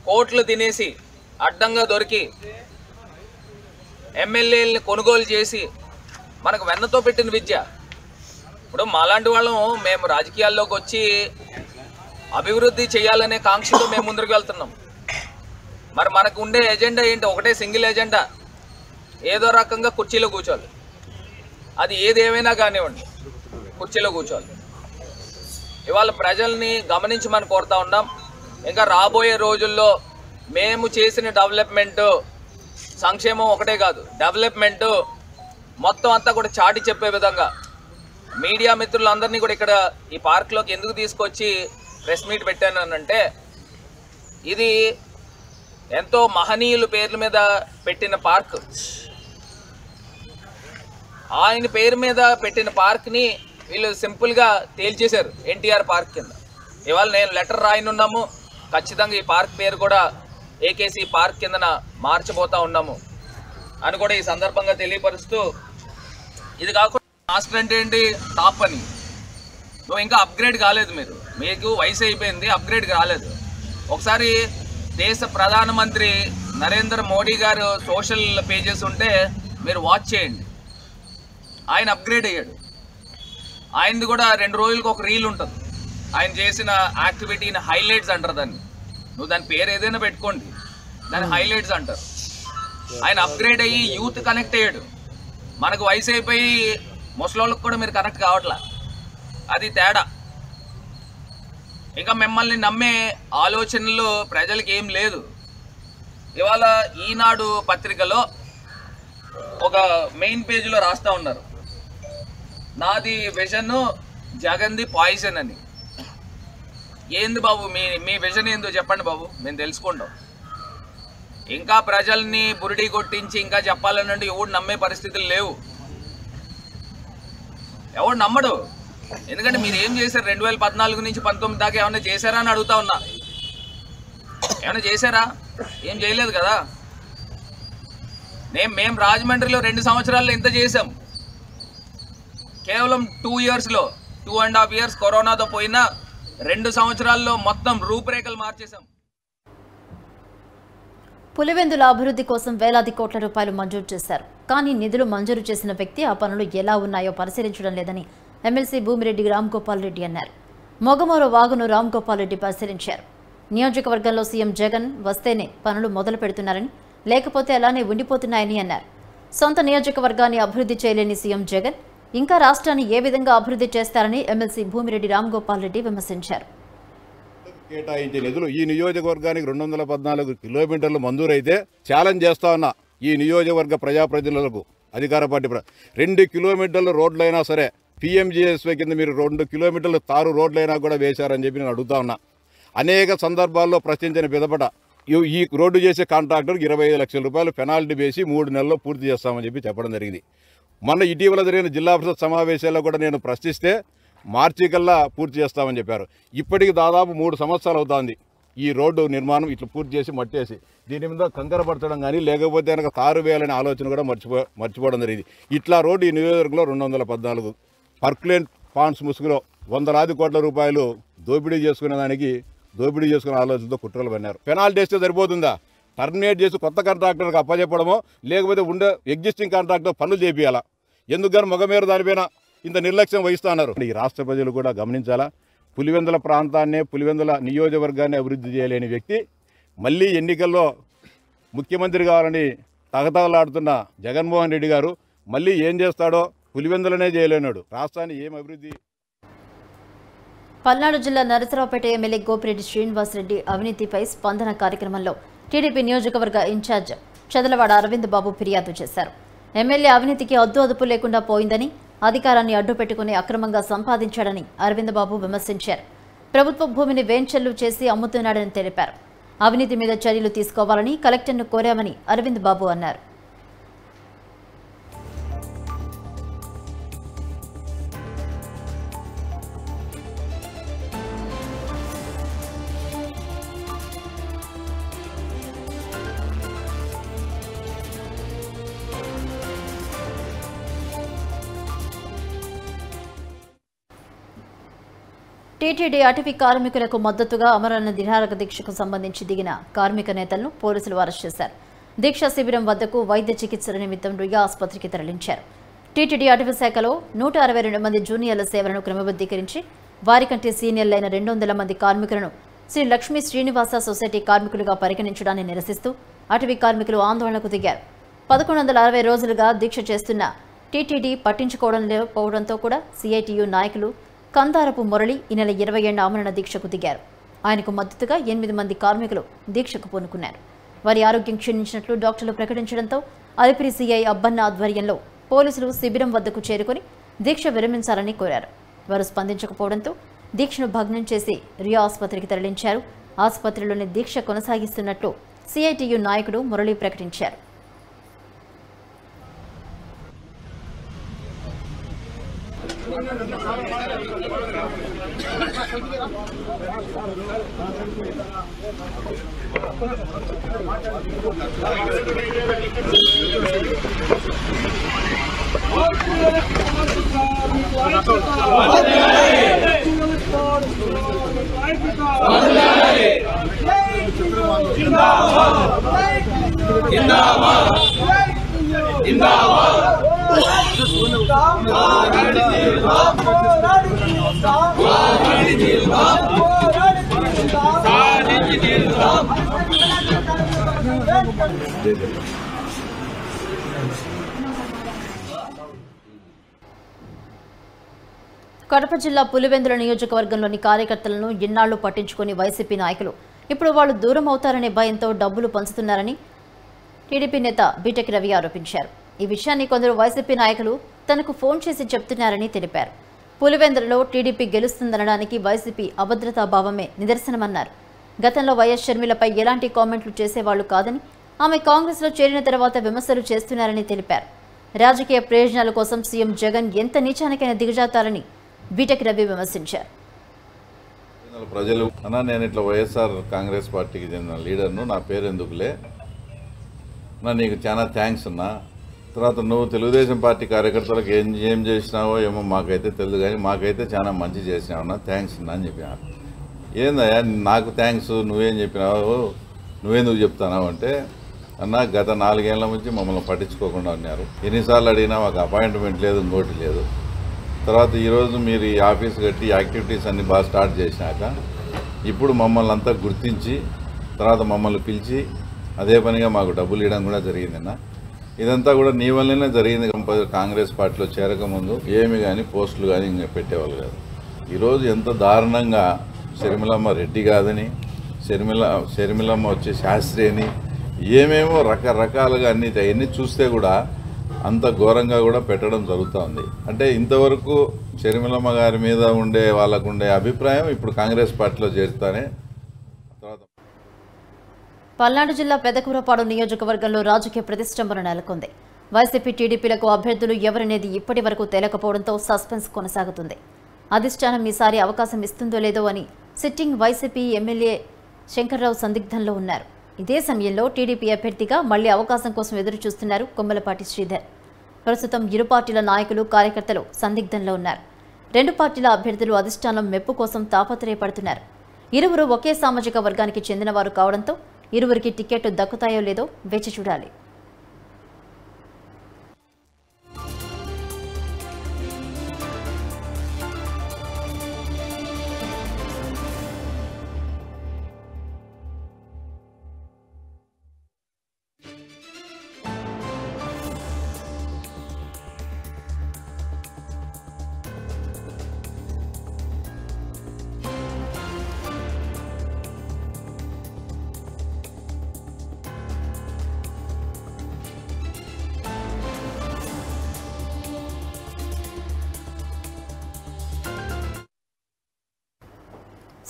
కోట్లు తినేసి అడ్డంగా దొరికి ఎమ్మెల్యేలని కొనుగోలు చేసి మనకు వెన్నతో పెట్టిన విద్య. ఇప్పుడు మాలాంటి వాళ్ళం మేము రాజకీయాల్లోకి వచ్చి అభివృద్ధి చేయాలనే కాంక్షతో మేము ముందుకు వెళ్తున్నాం. మరి మనకు ఉండే ఎజెండా ఏంటి? ఒకటే సింగిల్ ఎజెండా, ఏదో రకంగా కుర్చీలో కూర్చోవాలి. అది ఏదేమైనా కానివ్వండి, కుర్చీలో కూర్చోవాలి. ఇవాళ ప్రజల్ని గమనించమని కోరుతా ఉన్నాం. ఇంకా రాబోయే రోజుల్లో మేము చేసిన డెవలప్మెంట్, సంక్షేమం ఒకటే కాదు, డెవలప్మెంట్ మొత్తం అంతా కూడా చాటి చెప్పే విధంగా మీడియా మిత్రులందరినీ కూడా ఇక్కడ ఈ పార్క్లోకి ఎందుకు తీసుకొచ్చి ప్రెస్ మీట్ పెట్టానంటే, ఇది ఎంతో మహనీయుల పేర్ల మీద పెట్టిన పార్క్. ఆయన పేరు మీద పెట్టిన పార్క్ని వీళ్ళు సింపుల్గా తేల్చేశారు ఎన్టీఆర్ పార్క్ కింద. ఇవాళ నేను లెటర్ రాయనున్నాము, ఖచ్చితంగా ఈ పార్క్ పేరు కూడా ఏకేసీ పార్క్ కిందన మార్చబోతా ఉన్నాము అని కూడా ఈ సందర్భంగా తెలియపరుస్తూ, ఇది కాకుండా మాస్టర్ అంటే ఏంటి, టాప్ అని. నువ్వు ఇంకా అప్గ్రేడ్ కాలేదు, మీకు వయసు అయిపోయింది, అప్గ్రేడ్ కాలేదు. ఒకసారి దేశ ప్రధానమంత్రి నరేంద్ర మోడీ గారు సోషల్ పేజెస్ ఉంటే మీరు వాచ్ చేయండి. ఆయన అప్గ్రేడ్ అయ్యాడు. ఆయనది కూడా 2 రోజులకు ఒక రీల్ ఉంటుంది. ఆయన చేసిన యాక్టివిటీని హైలైట్స్ అంటారు దాన్ని. నువ్వు దాని పేరు ఏదైనా పెట్టుకోండి, దాన్ని హైలైట్స్ అంటారు. ఆయన అప్గ్రేడ్ అయ్యి యూత్ కనెక్ట్ అయ్యాడు. మనకు వయసు అయిపోయి ముసలోళ్ళకి కూడా మీరు కనెక్ట్ కావట్లా, అది తేడా. ఇంకా మిమ్మల్ని నమ్మే ఆలోచనలు ప్రజలకి ఏం లేదు. ఇవాళ ఈనాడు పత్రికలో ఒక మెయిన్ పేజీలో రాస్తూ ఉన్నారు, నాది విజన్, జగన్ది పాయిజన్ అని. ఏంది బాబు మీ విజన్ ఏందో చెప్పండి బాబు, మేము తెలుసుకుంటాం. ఇంకా ప్రజల్ని బురిడి కొట్టించి ఇంకా చెప్పాలనంటే ఎవడు నమ్మే పరిస్థితులు లేవు, ఎవడు నమ్మడు. ఎందుకంటే మీరు ఏం చేశారు 2014 నుంచి 19 దాకా ఏమైనా చేశారా అని అడుగుతా ఉన్నా. ఏమైనా చేశారా? ఏం చేయలేదు కదా. మేము రాజమండ్రిలో 2 సంవత్సరాల్లో ఎంత చేసాం? కేవలం 2 ఇయర్స్లో 2.5 ఇయర్స్ కరోనాతో పోయినా 2 సంవత్సరాల్లో మొత్తం రూపురేఖలు మార్చేశాం. పులివెందుల అభివృద్ధి కోసం వేలాది కోట్ల రూపాయలు మంజూరు చేశారు. కానీ నిధులు మంజూరు చేసిన వ్యక్తి ఆ పనులు ఎలా ఉన్నాయో పరిశీలించడం లేదని ఎమ్మెల్సీ భూమిరెడ్డి రామ్గోపాల్ రెడ్డి అన్నారు. మొగమూరు వాగును రామ్గోపాల్ రెడ్డి పరిశీలించారు. నియోజకవర్గంలో సీఎం జగన్ వస్తేనే పనులు మొదలు పెడుతున్నారని, లేకపోతే అలానే ఉండిపోతున్నాయని అన్నారు. సొంత నియోజకవర్గాన్ని అభివృద్ధి చేయలేని సీఎం జగన్ ఇంకా రాష్ట్రాన్ని ఏ విధంగా అభివృద్ధి చేస్తారని ఎమ్మెల్సీ భూమిరెడ్డి రామ్గోపాల్ రెడ్డి విమర్శించారు. కేటాయించే నిధులు ఈ నియోజకవర్గానికి 214 కిలోమీటర్లు మంజూరైతే ఛాలెంజ్ చేస్తా ఉన్నా ఈ నియోజకవర్గ ప్రజాప్రతినిధులకు, అధికార పార్టీ 2 కిలోమీటర్ల రోడ్లైనా సరే PMGSY కింద మీరు 2 కిలోమీటర్లు తారు రోడ్లైనా కూడా వేశారని చెప్పి నేను అడుగుతా ఉన్నా. అనేక సందర్భాల్లో ప్రశ్నించిన పిదపట ఈ రోడ్డు చేసే కాంట్రాక్టర్కి 25 లక్షల రూపాయలు పెనాల్టీ వేసి 3 నెలల్లో పూర్తి చేస్తామని చెప్పడం జరిగింది. మొన్న ఇటీవల జరిగిన జిల్లా పరిషత్ సమావేశాల్లో కూడా నేను ప్రశ్నిస్తే మార్చి కల్లా పూర్తి చేస్తామని చెప్పారు. ఇప్పటికి దాదాపు 3 సంవత్సరాలు అవుతుంది ఈ రోడ్డు నిర్మాణం ఇట్లా పూర్తి చేసి మట్టేసి దీని మీద కంకరపరచడం కానీ లేకపోతే కనుక తారు వేయాలనే ఆలోచన కూడా మర్చిపోవడం జరిగింది. ఇట్లా రోడ్డు ఈ నియోజకవర్గంలో 214 పర్క్లేన్ పాండ్స్ ముసుగులో 100 కోట్ల రూపాయలు దోపిడీ చేసుకునే ఆలోచనతో కుట్రలు పన్నారు. పెనాల్టీ వేస్తే సరిపోతుందా? టర్మినేట్ చేసి కొత్త కాంట్రాక్టర్కి అప్పచెప్పడమో లేకపోతే ఉండే ఎగ్జిస్టింగ్ కాంట్రాక్టర్ పనులు చేపియాలా? ఎందుకు కానీ మగమేర దానిపైన ఇంత నిర్లక్ష్యం వహిస్తున్నారు. ఈ రాష్ట్ర ప్రజలు కూడా గమనించాలా. పులివెందుల ప్రాంతాన్నే పులివెందుల నియోజకవర్గాన్ని అభివృద్ధి చేయలేని వ్యక్తి మళ్ళీ ఎన్నికల్లో ముఖ్యమంత్రి కావాలని తగతగలాడుతున్న జగన్మోహన్ రెడ్డి గారు మళ్ళీ ఏం చేస్తాడో పులివెందులనే చేయలేనాడు. రాష్ట్రాన్ని ఏం అభివృద్ధి. పల్నాడు జిల్లా నరసరావుపేట ఎమ్మెల్యే గోపిరెడ్డి శ్రీనివాసరెడ్డి అవినీతిపై స్పందన కార్యక్రమంలో టీడీపీ నియోజకవర్గ ఇన్ఛార్జ్ చదలవాడ అరవింద్ బాబు ఫిర్యాదు చేశారు. ఎమ్మెల్యే అవినీతికి అద్దు లేకుండా పోయిందని, అధికారాన్ని అడ్డుపెట్టుకుని అక్రమంగా సంపాదించాడని అరవింద్ బాబు విమర్శించారు. ప్రభుత్వ భూమిని వేంచర్లు చేసి అమ్ముతున్నాడని తెలిపారు. అవినీతి మీద చర్యలు తీసుకోవాలని కలెక్టర్ను కోరామని అరవింద్ బాబు అన్నారు. టీటీడీ అటవీ కార్మికులకు మద్దతుగా అమరణ నిరాహార దీక్షకు సంబంధించి దిగిన కార్మిక నేతలను పోలీసులు అరెస్ట్ చేశారు. దీక్షా శిబిరం వద్దకు వైద్య చికిత్సల నిమిత్తం రుయా ఆసుపత్రికి తరలించారు. టీటీడీ అటవీ శాఖలో 162 మంది జూనియర్ల సేవలను క్రమబద్దీకరించి వారికంటే సీనియర్లైన 200 మంది కార్మికులను శ్రీ లక్ష్మీ శ్రీనివాస సొసైటీ కార్మికులుగా పరిగణించడాన్ని నిరసిస్తూ అటవీ కార్మికులు ఆందోళనకు దిగారు. 1160 రోజులుగా దీక్ష చేస్తున్న టీటీడీ పట్టించుకోవడం లేకపోవడంతో కూడా సిఐటియు నాయకులు కందారపు మురళి ఈ నెల 20 ఆమరణ దీక్షకు దిగారు. ఆయనకు మద్దతుగా 8 మంది కార్మికులు దీక్షకు పూనుకున్నారు. వారి ఆరోగ్యం క్షీణించినట్లు డాక్టర్లు ప్రకటించడంతో అలిపిరి సిఐ అబ్బన్న ఆధ్వర్యంలో పోలీసులు శిబిరం వద్దకు చేరుకుని దీక్ష విరమించాలని కోరారు. వారు స్పందించకపోవడంతో దీక్షను భగ్నం చేసి రియా ఆసుపత్రికి తరలించారు. ఆసుపత్రిలోని దీక్ష కొనసాగిస్తున్నట్లు సిఐటియు నాయకుడు మురళి ప్రకటించారు. కడప జిల్లా పులివెందుల నియోజకవర్గంలోని కార్యకర్తలను ఎన్నాళ్లు పట్టించుకుని వైసీపీ నాయకులు ఇప్పుడు వాళ్ళు దూరం అవుతారనే భయంతో డబ్బులు పంచుతున్నారని టీడీపీ నేత బీటెక్ రవి ఆరోపించారు. ఈ విషయాన్ని కొందరు వైసీపీ నాయకులు తనకు ఫోన్ చేసి చెప్తున్నారని తెలిపారు. పులివెందులలో టీడీపీ గెలుస్తుందనడానికి వైసీపీ అభద్రతా భావమే నిదర్శనమన్నారు. గతంలో వైఎస్ షర్మిలపై ఎలాంటి కామెంట్లు చేసేవాళ్లు కాదని, ఆమె కాంగ్రెస్లో చేరిన తర్వాత విమర్శలు చేస్తున్నారని తెలిపారు. రాజకీయ ప్రయోజనాల కోసం సీఎం జగన్ ఎంత నీచానికైనా దిగజాతారని బీటెక్ రవి విమర్శించారు. ప్రజలు అన్నా, నేను ఇట్లా వైఎస్ఆర్ కాంగ్రెస్ పార్టీకి చెందిన లీడర్ను, నా పేరు ఎందుకులే నా, నీకు చాలా థ్యాంక్స్ అన్నా. తర్వాత నువ్వు తెలుగుదేశం పార్టీ కార్యకర్తలకు ఏం చేసినావో ఏమో మాకైతే తెలియదు, కానీ మాకైతే చాలా మంచి చేసినావన్నా, థ్యాంక్స్ అన్నా అని చెప్పినారు. ఏందయ్యా నాకు థ్యాంక్స్, నువ్వేం చెప్పినావు, నువ్వేందుకు చెప్తున్నావు అంటే, అన్న గత 4 ఏళ్ల నుంచి మమ్మల్ని పట్టించుకోకుండా ఉన్నారు. ఎన్నిసార్లు అడిగినా మాకు అపాయింట్మెంట్ లేదు, ఇంకోటి లేదు. తర్వాత ఈరోజు మీరు ఈ ఆఫీస్ కట్టి యాక్టివిటీస్ అన్ని బాగా స్టార్ట్ చేసినాక ఇప్పుడు మమ్మల్ని అంతా గుర్తించి తర్వాత మమ్మల్ని పిలిచి అదే పనిగా మాకు డబ్బులు ఇవ్వడం కూడా జరిగిందన్న. ఇదంతా కూడా నీ వల్లనే జరిగింది. కాంగ్రెస్ పార్టీలో చేరకముందు ఏమి కానీ పోస్టులు కానీ ఇంకా పెట్టేవాళ్ళు కాదు. ఈరోజు ఎంత దారుణంగా షర్మిలమ్మ రెడ్డి కాదని, షర్మిలమ్మ వచ్చే శాస్త్రి అని, ఏమేమో రకరకాలుగా అన్ని చూస్తే కూడా అంత ఘోరంగా కూడా పెట్టడం జరుగుతూ ఉంది. అంటే ఇంతవరకు షర్మిలమ్మ గారి మీద వాళ్ళకుండే అభిప్రాయం ఇప్పుడు కాంగ్రెస్ పార్టీలో చేరుతానే. పల్నాడు జిల్లా పెదకూరపాడు నియోజకవర్గంలో రాజకీయ ప్రతిష్టంభన నెలకొంది. వైసీపీ టీడీపీలకు అభ్యర్థులు ఎవరనేది ఇప్పటి వరకు తేలకపోవడంతో సస్పెన్స్ కొనసాగుతుంది. అధిష్టానం ఈసారి అవకాశం ఇస్తుందో లేదో అని సిట్టింగ్ వైసీపీ ఎమ్మెల్యే శంకర్రావు సందిగ్ధంలో ఉన్నారు. ఇదే సమయంలో టీడీపీ అభ్యర్థిగా మళ్లీ అవకాశం కోసం ఎదురు చూస్తున్నారు కొమ్మలపాటి శ్రీధర్. ప్రస్తుతం ఇరు పార్టీల నాయకులు, కార్యకర్తలు సందిగ్ధంలో ఉన్నారు. 2 పార్టీల అభ్యర్థులు అధిష్టానం మెప్పు కోసం తాపత్రయపడుతున్నారు. ఇరువురు ఒకే సామాజిక వర్గానికి చెందినవారు కావడంతో ఇరువురికి టికెట్ దక్కుతాయో లేదో వేచి చూడాలి.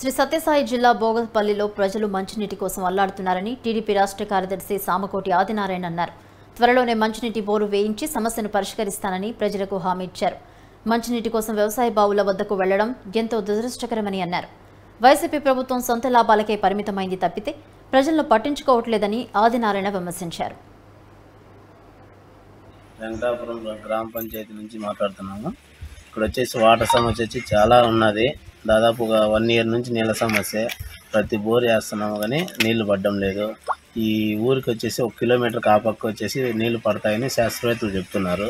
శ్రీ సత్యసాయి జిల్లా బోగపల్లిలో ప్రజలు మంచినీటి కోసం అల్లాడుతున్నారని టీడీపీ రాష్ట్ర కార్యదర్శి సామకోటి ఆదినారాయణ అన్నారు. త్వరలోనే మంచినీటి బోరు వేయించి సమస్యను పరిష్కరిస్తానని ప్రజలకు హామీ ఇచ్చారు. మంచినీటి కోసం వ్యవసాయ బావుల వద్దకు వెళ్లడం ఎంతో దురదృష్టకరమని అన్నారు. వైసీపీ ప్రభుత్వం సొంత లాభాలకే పరిమితమైంది తప్పితే ప్రజలను పట్టించుకోవట్లేదని ఆదినారాయణ విమర్శించారు. వెంకటాపురం గ్రామ పంచాయతీ నుంచి మాట్లాడుతున్నాము. ఇక్కడ వచ్చేసి వాటర్ సమస్య వచ్చి చాలా ఉన్నది. దాదాపుగా 1 year నుంచి నీళ్ళ సమస్య. ప్రతి బోర్ వేస్తున్నాము కానీ నీళ్లు పడడం లేదు. ఈ ఊరికి వచ్చేసి 1 kilometer కాపక్క వచ్చేసి నీళ్లు పడతాయని శాస్త్రవేత్తలు చెప్తున్నారు.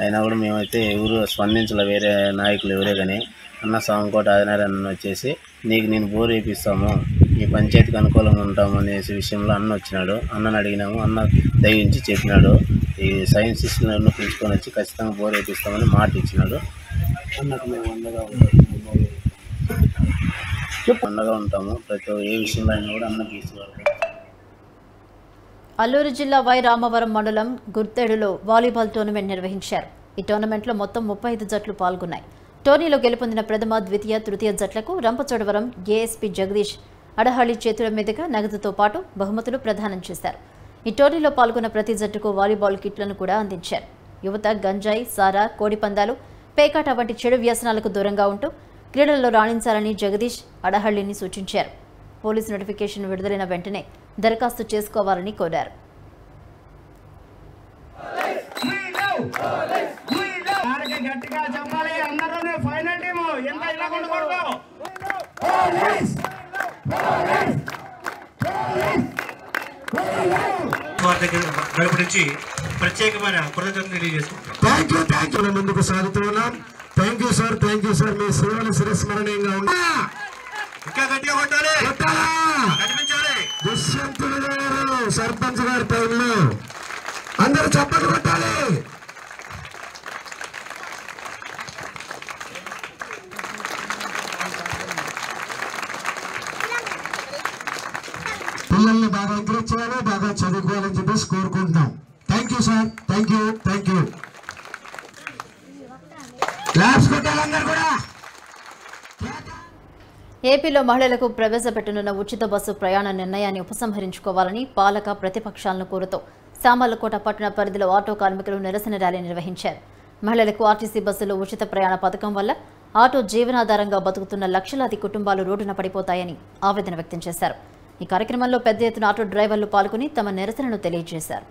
అయినా కూడా మేమైతే ఎవరు స్పందించలే, వేరే నాయకులు ఎవరే కానీ. అన్న సామకోటి ఆదినారాయణ వచ్చేసి నీకు నేను బోర్ వేపిస్తాము, మీ పంచాయతీకి అనుకూలంగా ఉంటాము అనేసి విషయంలో అన్న వచ్చినాడు. అన్నను అడిగినాము, అన్న దయించి చెప్పినాడు. ఈ సైన్స్ సిస్టమ్లను పిలుచుకొని వచ్చి ఖచ్చితంగా బోర్ వేపిస్తామని మాట ఇచ్చినాడు. అన్నకు మేము అండగా ఉంటాము. ప్రతి ఏ విషయంలో అయినా కూడా అన్న తీసుకురావాలి. అల్లూరు జిల్లా వై రామవరం మండలం గుర్తేడులో వాలీబాల్ టోర్నమెంట్ నిర్వహించారు. ఈ టోర్నమెంట్లో మొత్తం 35 జట్లు పాల్గొన్నాయి. టోర్నీలో గెలుపొందిన ప్రథమ, ద్వితీయ, తృతీయ జట్లకు రంపచోడవరం ఏఎస్పీ జగదీష్ అడహళి చేతుల మీదుగా నగదుతో పాటు బహుమతులు ప్రదానం చేశారు. ఈ టోర్నీలో పాల్గొన్న ప్రతి జట్టుకు వాలీబాల్ కిట్లను కూడా అందించారు. యువత గంజాయి, సారా, కోడిపందాలు, పేకాట వంటి చెడు వ్యసనాలకు దూరంగా ఉంటూ క్రీడల్లో రాణించాలని జగదీష్ అడహళ్లిని సూచించారు. పోలీసు నోటిఫికేషన్ విడుదలైన వెంటనే దరఖాస్తు చేసుకోవాలని కోరారు. నుంచి ప్రత్యేకమైన కృతజ్ఞతలు తెలియజేసుకుంటాం. Thank you. ముందుకు సాగుతూ ఉన్నాం. Thank you sir. మీ సేవలు శిరస్మరణీయంగా ఉన్నాయి. ఇంకా గట్టిగా కొట్టాలి, కనిపించాలి. దుష్యంతుడు గారు సర్పంచ్ గారి టైంలో అందరూ చప్పట్లు కొట్టాలి. పిల్లల్ని బాగా ఎంకరేజ్ చేయాలి, బాగా చదువుకోవాలని చెప్పేసి కోరుకుంటున్నాం. Thank you sir. Thank you. Claps కొట్టాలి అందరూ కూడా. ఏపీలో మహిళలకు ప్రవేశపెట్టనున్న ఉచిత బస్సు ప్రయాణ నిర్ణయాన్ని ఉపసంహరించుకోవాలని పాలక ప్రతిపక్షాలను కోరుతూ సామర్లకోట పట్టణ పరిధిలో ఆటో కార్మికులు నిరసన ర్యాలీ నిర్వహించారు. మహిళలకు ఆర్టీసీ బస్సులో ఉచిత ప్రయాణ పథకం వల్ల ఆటో జీవనాధారంగా బతుకుతున్న లక్షలాది కుటుంబాలు రోడ్డున పడిపోతాయని ఆవేదన వ్యక్తం చేశారు. ఈ కార్యక్రమంలో పెద్ద ఎత్తున ఆటో డ్రైవర్లు పాల్గొని తమ నిరసనను తెలియజేశారు.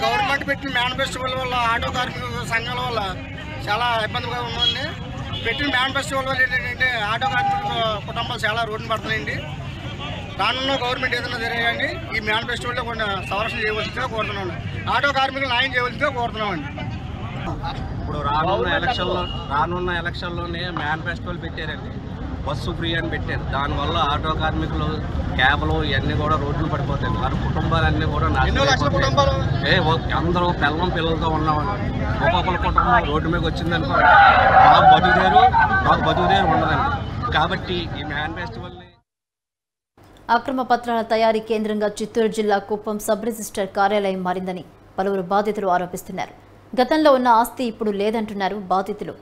గవర్నమెంట్ పెట్టిన మేనిఫెస్టోల వల్ల ఆటో కార్మిక సంఘాల వల్ల చాలా ఇబ్బందిగా ఉందండి. పెట్టిన మేనిఫెస్టోల వల్ల ఏంటంటే ఆటో కార్మిక కుటుంబాలు చాలా రోడ్డున పడుతున్నాయండి. రానున్న గవర్నమెంట్ ఏదైనా జరిగాయండి ఈ మేనిఫెస్టోలో కొన్ని సవరణ చేయవలసిందిగా కోరుతున్నాం. ఆటో కార్మికులు న్యాయం చేయవలసిందిగా కోరుతున్నామండి. ఇప్పుడు రానున్న ఎలక్షన్లోనే మేనిఫెస్టోలు పెట్టారండి. బస్సు ఫ్రీ అని పెట్టారు. దానివల్ల ఆటో కార్మికులు, క్యాబ్లు ఇవన్నీ కూడా రోడ్లు పడిపోతాయి. వారి కుటుంబాలన్నీ కూడా అందరూ పిల్లలతో ఉన్నామండి. ఒక్కొక్కరి కుటుంబం రోడ్డు మీద వచ్చిందనుకో మాకు బతుకుదేరు ఉండదండి. కాబట్టి ఈ మేనిఫెస్టోల్ అక్రమ పత్రాల తయారీ కేంద్రంగా చిత్తూరు జిల్లా కుప్పం సబ్ రిజిస్టర్ కార్యాలయం మారిందని పలువురు బాధితులు ఆరోపిస్తున్నారు. గతంలో ఉన్న ఆస్తి ఇప్పుడు లేదంటున్నారు బాధితులు.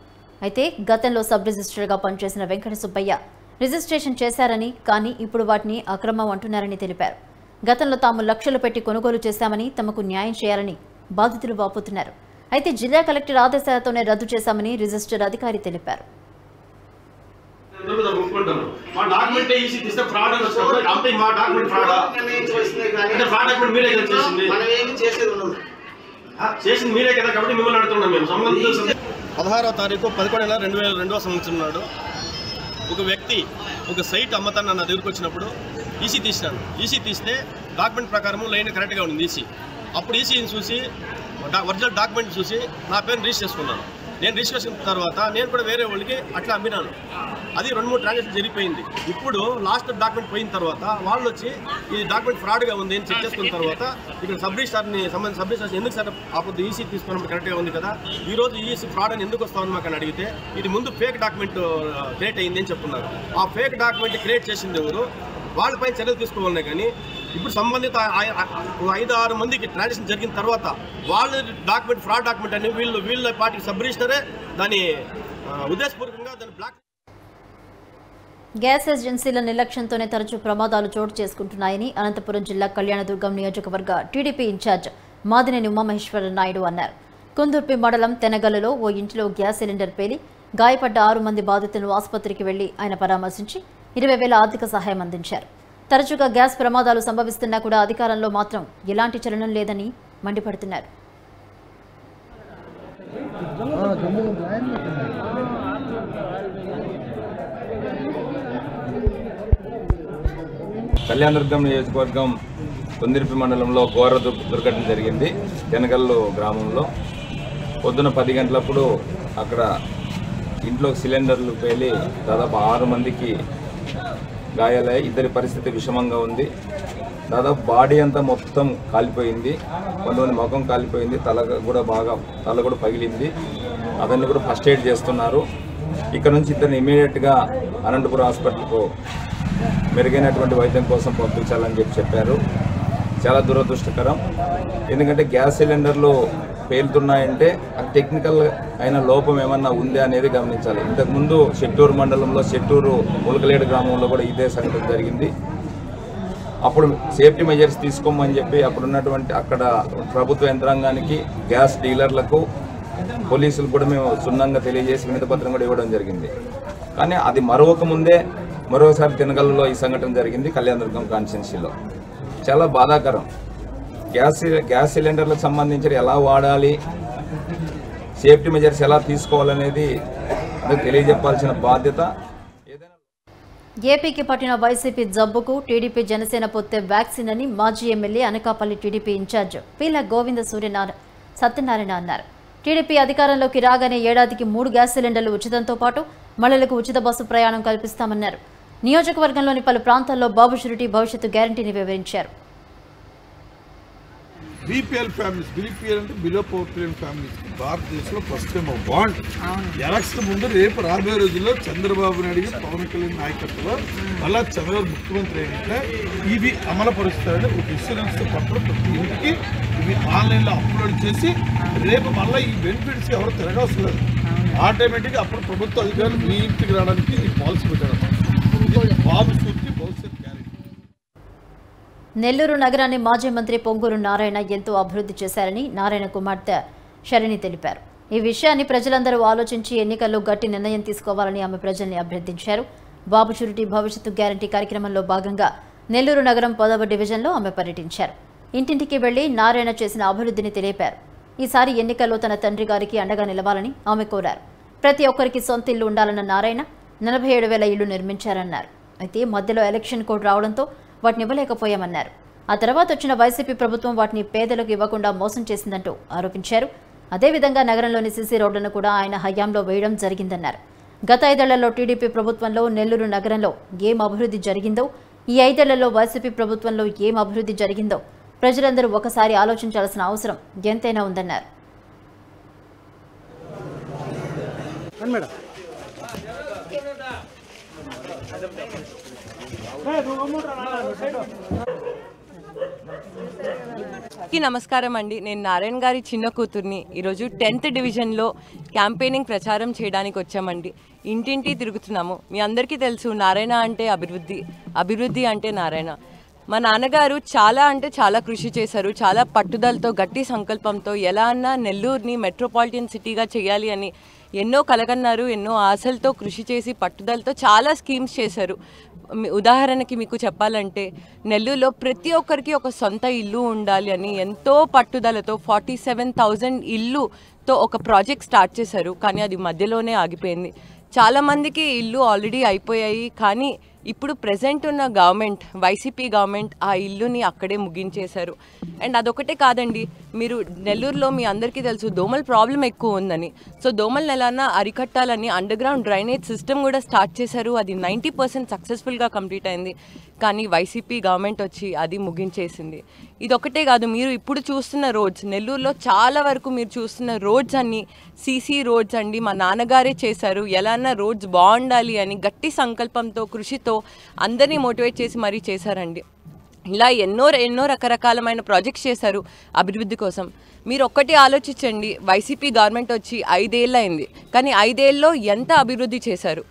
అయితే గతంలో సబ్ రిజిస్టర్గా పనిచేసిన వెంకట సుబ్బయ్య రిజిస్ట్రేషన్ చేశారని, కానీ ఇప్పుడు వాటిని అక్రమం అంటున్నారని తెలిపారు. గతంలో తాము లక్షలు పెట్టి కొనుగోలు చేశామని, తమకు న్యాయం చేయాలని బాధితులు వాపోతున్నారు. అయితే జిల్లా కలెక్టర్ ఆదేశాలతోనే రద్దు చేశామని రిజిస్టర్ అధికారి తెలిపారు. మీరే కదా కాబట్టి మిమ్మల్ని అడుగుతున్నాం. మేము 16వ తారీఖు 11/11/2002 సంవత్సరం నాడు ఒక వ్యక్తి ఒక సైట్ అమ్మతాన్ని నా దగ్గరికి వచ్చినప్పుడు ఈసీ తీసినాను. ఈసీ తీస్తే డాక్యుమెంట్ ప్రకారం లైన్ కరెక్ట్గా ఉంది ఈసీ. అప్పుడు ఈసీని చూసి ఒరిజినల్ డాక్యుమెంట్ చూసి నా పేరు రిజిస్టర్ చేసుకున్నాను. నేను రిజిస్ట్రేషన్ తర్వాత నేను కూడా వేరే వాళ్ళకి అట్లా అమ్మినాను. అది 2-3 ట్రాన్సాక్షన్ జరిగిపోయింది. ఇప్పుడు లాస్ట్ డాక్యుమెంట్ పోయిన తర్వాత వాళ్ళు వచ్చి ఈ డాక్యుమెంట్ ఫ్రాడ్గా ఉంది అని చెక్ చేసుకున్న తర్వాత ఇక్కడ సబ్ రిజిస్ట్రార్ని సంబంధించి సబ్ రిజిస్ట్రార్ ఎందుకు సార్ అప్పుడు ఈసీ తీసుకోవడం కరెక్ట్గా ఉంది కదా, ఈరోజు ఈసీ ఫ్రాడ్ అని ఎందుకు వస్తామని మాకు అని అడిగితే ఇది ముందు ఫేక్ డాక్యుమెంట్ క్రియేట్ అయింది అని చెప్తున్నారు. ఆ ఫేక్ డాక్యుమెంట్ క్రియేట్ చేసింది ఎవరు, వాళ్ళపై చర్యలు తీసుకోవాలనే కానీ ఇప్పుడు సంబంధిత 5-6 మందికి ట్రాన్సాక్షన్ జరిగిన తర్వాత వాళ్ళ డాక్యుమెంట్ ఫ్రాడ్ డాక్యుమెంట్ అని వీళ్ళ పార్టీకి సబ్ రిజిస్టరే దాన్ని ఉద్దేశపూర్వకంగా దాన్ని బ్లాక్. గ్యాస్ ఏజెన్సీల నిర్లక్ష్యంతోనే తరచూ ప్రమాదాలు చోటు చేసుకుంటున్నాయని అనంతపురం జిల్లా కళ్యాణదుర్గం నియోజకవర్గ టీడీపీ ఇన్ఛార్జ్ మాదినేని ఉమామహేశ్వర నాయుడు అన్నారు. కుందుర్పి మండలం తెనగల్లులో ఓ ఇంటిలో గ్యాస్ సిలిండర్ పేలి గాయపడ్డ 6 మంది బాధితులను ఆసుపత్రికి వెళ్లి ఆయన పరామర్శించి 20,000 ఆర్థిక సహాయం అందించారు. తరచుగా గ్యాస్ ప్రమాదాలు సంభవిస్తున్నా కూడా అధికారంలో మాత్రం ఎలాంటి చలనం లేదని మండిపడుతున్నారు. కళ్యాణదుర్గం నియోజకవర్గం కుందిర్పి మండలంలో ఘోర దుర్ఘటన జరిగింది. తెనగల్లు గ్రామంలో పొద్దున 10 గంటలప్పుడు అక్కడ ఇంట్లో సిలిండర్లు పేలి దాదాపు 6 మందికి గాయాలయ్యాయి. ఇద్దరి పరిస్థితి విషమంగా ఉంది. దాదాపు బాడీ అంతా మొత్తం కాలిపోయింది, కొంతమంది ముఖం కాలిపోయింది, తల కూడా పగిలింది. అతన్ని కూడా ఫస్ట్ ఎయిడ్ చేస్తున్నారు. ఇక్కడ నుంచి ఇద్దరిని ఇమీడియట్గా అనంతపురం హాస్పిటల్కు మెరుగైనటువంటి వైద్యం కోసం పంపించాలని చెప్పారు. చాలా దురదృష్టకరం. ఎందుకంటే గ్యాస్ సిలిండర్లు పేలుతున్నాయంటే అది టెక్నికల్ అయిన లోపం ఏమన్నా ఉందా అనేది గమనించాలి. ఇంతకుముందు చెట్టూరు మండలంలో చెట్టూరు ములకలేడు గ్రామంలో కూడా ఇదే సంఘటన జరిగింది. అప్పుడు సేఫ్టీ మెజర్స్ తీసుకోమని చెప్పి అప్పుడున్నటువంటి అక్కడ ప్రభుత్వ యంత్రాంగానికి, గ్యాస్ డీలర్లకు, పోలీసులు కూడా మేము సున్నంగా తెలియజేసి వినతిపత్రం కూడా ఇవ్వడం జరిగింది. కానీ అది మరొకముందే మరోసారి తెనగల్లులో ఈ సంఘటన జరిగింది. కళ్యాణదుర్గం కాన్స్టిట్యున్సీలో చాలా బాధాకరం. గ్యాస్ సిలిండర్లకు సంబంధించి ఎలా వాడాలి, సేఫ్టీ మెజర్స్ ఎలా తీసుకోవాలనేది తెలియజెప్పాల్సిన బాధ్యత. ఏపీకి పట్టిన వైసీపీ జబ్బుకు టీడీపీ జనసేన పొత్తే వ్యాక్సిన్ అని మాజీ ఎమ్మెల్యే అనకాపల్లి టీడీపీ ఇన్ఛార్జ్ పీల గోవింద సత్యనారాయణ అన్నారు. టీడీపీ అధికారంలోకి రాగానే ఏడాదికి 3 గ్యాస్ సిలిండర్లు ఉచితంతో పాటు మహిళలకు ఉచిత బస్సు ప్రయాణం కల్పిస్తామన్నారు. నియోజకవర్గంలోని పలు ప్రాంతాల్లో బాబు షూరిటీ భవిష్యత్తు గ్యారంటీని వివరించారు. బీపీఎల్ ఫ్యామిలీస్, బీపీఎల్ అంటే బిలో పవర్టీ ఫ్యామిలీస్ భారతదేశంలో ఫస్ట్ టైం బాండ్ ఎలక్షన్ ముందు రేపు రాబోయే రోజుల్లో చంద్రబాబు నాయుడు పవన్ కళ్యాణ్ నాయకత్వంలో మళ్ళా చంద్రబాబు ముఖ్యమంత్రి అయినట్లే ఇవి అమలుపరుస్తారని ఒక ఇన్సూరెన్స్ పట్ల ప్రతి ఇంటికి ఇవి ఆన్లైన్లో అప్లోడ్ చేసి రేపు మళ్ళీ ఈ బెనిఫిట్స్ ఎవరు తిరగవసరం లేదు. ఆటోమేటిక్గా అప్పుడు ప్రభుత్వ అధికారులు మీ ఇంటికి రావడానికి ఈ పాలసీ పెట్టారు. బాబు సూర్తి భవిష్యత్ గ్యారెంటీ. నెల్లూరు నగరాన్ని మాజీ మంత్రి పొంగూరు నారాయణ ఎంతో అభివృద్ధి చేశారని నారాయణ కుమార్తె శరణి తెలిపారు. ఈ విషయాన్ని ప్రజలందరూ ఆలోచించి ఎన్నికల్లో గట్టి నిర్ణయం తీసుకోవాలని ఆమె ప్రజల్ని అభ్యర్థించారు. బాబు షూరిటీ భవిష్యత్తు గ్యారంటీ కార్యక్రమంలో భాగంగా నెల్లూరు నగరం 10వ డివిజన్లో ఆమె పర్యటించారు. ఇంటింటికి వెళ్లి నారాయణ చేసిన అభివృద్ధిని తెలిపారు. ఈసారి ఎన్నికల్లో తన తండ్రి గారికి అండగా నిలవాలని ఆమె కోరారు. ప్రతి ఒక్కరికి సొంత ఇల్లు ఉండాలన్న నారాయణ 47,000 ఇళ్లు నిర్మించారన్నారు. అయితే మధ్యలో ఎలక్షన్ కోడ్ రావడంతో వాటిని ఇవ్వలేకపోయామన్నారు. ఆ తర్వాత వచ్చిన వైసీపీ ప్రభుత్వం వాటిని పేదలకు ఇవ్వకుండా మోసం చేసిందంటూ ఆరోపించారు. అదేవిధంగా నగరంలోని సీసీ రోడ్లను కూడా ఆయన హయాంలో వేయడం జరిగిందన్నారు. గత 5 ఏళ్లలో టీడీపీ ప్రభుత్వంలో నెల్లూరు నగరంలో ఏం అభివృద్ధి జరిగిందో, ఈ 5 ఏళ్లలో వైసీపీ ప్రభుత్వంలో ఏం అభివృద్ధి జరిగిందో ప్రజలందరూ ఒకసారి ఆలోచించాల్సిన అవసరం ఎంతైనా ఉందన్నారు. నమస్కారం అండి. నేను నారాయణ గారి చిన్న కూతుర్ని. ఈరోజు 10th డివిజన్లో క్యాంపెయినింగ్ ప్రచారం చేయడానికి వచ్చామండి. ఇంటింటి తిరుగుతున్నాము. మీ అందరికీ తెలుసు నారాయణ అంటే అభివృద్ధి, అభివృద్ధి అంటే నారాయణ. మా నాన్నగారు చాలా అంటే చాలా కృషి చేశారు. చాలా పట్టుదలతో, గట్టి సంకల్పంతో ఎలా అన్నా నెల్లూరుని మెట్రోపాలిటన్ సిటీగా చేయాలి అని ఎన్నో కలగన్నారు. ఎన్నో ఆశలతో కృషి చేసి పట్టుదలతో చాలా స్కీమ్స్ చేశారు. ఉదాహరణకి మీకు చెప్పాలంటే నెల్లూరులో ప్రతి ఒక్కరికి ఒక సొంత ఇల్లు ఉండాలి అని ఎంతో పట్టుదలతో 47,000 ఇల్లుతో ఒక ప్రాజెక్ట్ స్టార్ట్ చేశారు. కానీ అది మధ్యలోనే ఆగిపోయింది. చాలామందికి ఇల్లు ఆల్రెడీ అయిపోయాయి, కానీ ఇప్పుడు ప్రెజెంట్ ఉన్న గవర్నమెంట్ వైసీపీ గవర్నమెంట్ ఆ ఇల్లుని అక్కడే ముగించేశారు. అండ్ అదొకటే కాదండి, మీరు నెల్లూరులో మీ అందరికీ తెలుసు దోమల ప్రాబ్లం ఎక్కువ ఉందని. సో దోమలను ఎలానా అరికట్టాలని అండర్ గ్రౌండ్ డ్రైనేజ్ సిస్టమ్ కూడా స్టార్ట్ చేశారు. అది 90% సక్సెస్ఫుల్గా కంప్లీట్ అయింది. కానీ వైసీపీ గవర్నమెంట్ వచ్చి అది ముగించేసింది. ఇదొకటే కాదు, మీరు ఇప్పుడు చూస్తున్న రోడ్స్ నెల్లూరులో చాలా వరకు మీరు చూస్తున్న రోడ్స్ అన్నీ సీసీ రోడ్స్ అండి. మా నాన్నగారే చేశారు. ఎలాన్నా రోడ్స్ బాగుండాలి అని గట్టి సంకల్పంతో కృషితో అందరినీ మోటివేట్ చేసి మరీ చేశారండి. ఇలా ఎన్నో రకరకాలమైన ప్రాజెక్ట్స్ చేశారు అభివృద్ధి కోసం. మీరు ఒక్కటి ఆలోచించండి, వైసీపీ గవర్నమెంట్ వచ్చి 5 ఏళ్ళు అయింది, కానీ 5 ఏళ్ళలో ఎంత అభివృద్ధి చేశారు.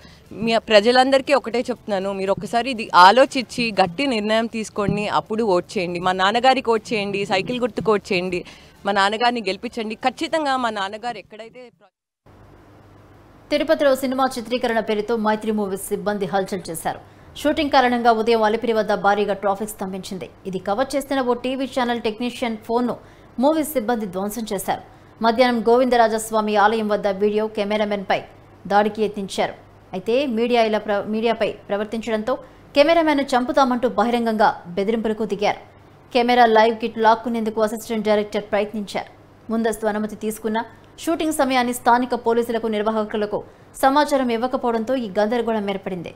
మీ ప్రజలందరికీ ఒకటే చెప్తున్నాను, మీరు ఒకసారి ఇది ఆలోచించి గట్టి నిర్ణయం తీసుకోండి, అప్పుడు ఓట్ చేయండి. మా నాన్నగారికి ఓట్ చేయండి, సైకిల్ గుర్తుకు ఓట్ చేయండి, మా నాన్నగారిని గెలిపించండి. ఖచ్చితంగా మా నాన్నగారు ఎక్కడైతే తిరుపతిలో సినిమా చిత్రీకరణ పేరుతో మైత్రి మూవీస్ సిబ్బంది హల్చల్ చేశారు. షూటింగ్ కారణంగా ఉదయం అలిపిరి వద్ద భారీగా ట్రాఫిక్ స్తంభించింది. ఇది కవర్ చేస్తున్న ఓ టీవీ ఛానల్ టెక్నీషియన్ ఫోన్ను మూవీస్ సిబ్బంది ధ్వంసం చేశారు. మధ్యాహ్నం గోవిందరాజస్వామి ఆలయం వద్ద వీడియో కెమెరామెన్పై దాడికి యత్నించారు. అయితే మీడియాపై ప్రవర్తించడంతో కెమెరామెన్ను చంపుతామంటూ బహిరంగంగా బెదిరింపులకు దిగారు. కెమెరా లైవ్ కిట్ లాక్కునేందుకు అసిస్టెంట్ డైరెక్టర్ ప్రయత్నించారు. ముందస్తు అనుమతి తీసుకున్న షూటింగ్ సమయాన్ని స్థానిక పోలీసులకు నిర్వాహకులకు సమాచారం ఇవ్వకపోవడంతో ఈ గందరగోళం ఏర్పడింది.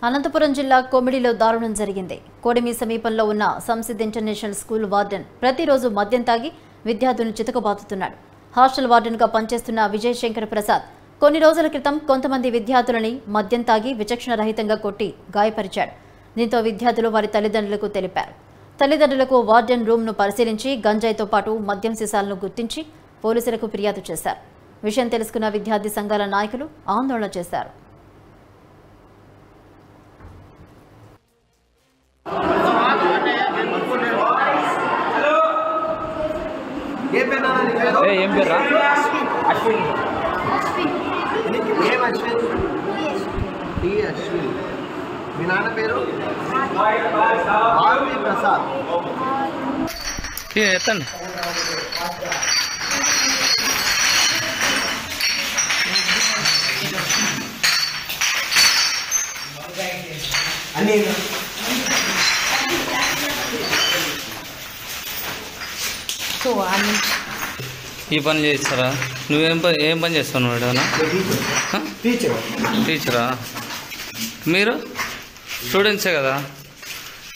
అనంతపురం జిల్లా కొమిడిలో దారుణం జరిగింది. కోడిమి సమీపంలో ఉన్న సంసిద్ ఇంటర్నేషనల్ స్కూల్ వార్డెన్ ప్రతిరోజు మద్యం తాగి విద్యార్థులను చితకబాదుతున్నాడు. హాస్టల్ వార్డెన్గా పనిచేస్తున్న విజయ్ శంకర్ ప్రసాద్ కొన్ని రోజుల క్రితం కొంతమంది విద్యార్థులని మద్యం తాగి విచక్షణ రహితంగా కొట్టి గాయపరిచాడు. దీంతో విద్యార్థులు వారి తల్లిదండ్రులకు తెలిపారు. తల్లిదండ్రులకు వార్డెన్ రూమ్ను పరిశీలించి గంజాయితో పాటు మద్యం సీసాలను గుర్తించి పోలీసులకు ఫిర్యాదు చేశారు. విషయం తెలుసుకున్న విద్యార్థి సంఘాల నాయకులు ఆందోళన చేశారు. ఏం పేరా? అశ్విన్. ఏం అశ్విన్? టి అశ్విన్. మీ నాన్న పేరు? ఆర్వి ప్రసాద్. ఎత్తండి. అన్నీ ఈ పని చేస్తారా? ఏం పని చేస్తావు మేడం? టీచరా? మీరు స్టూడెంట్సే కదా?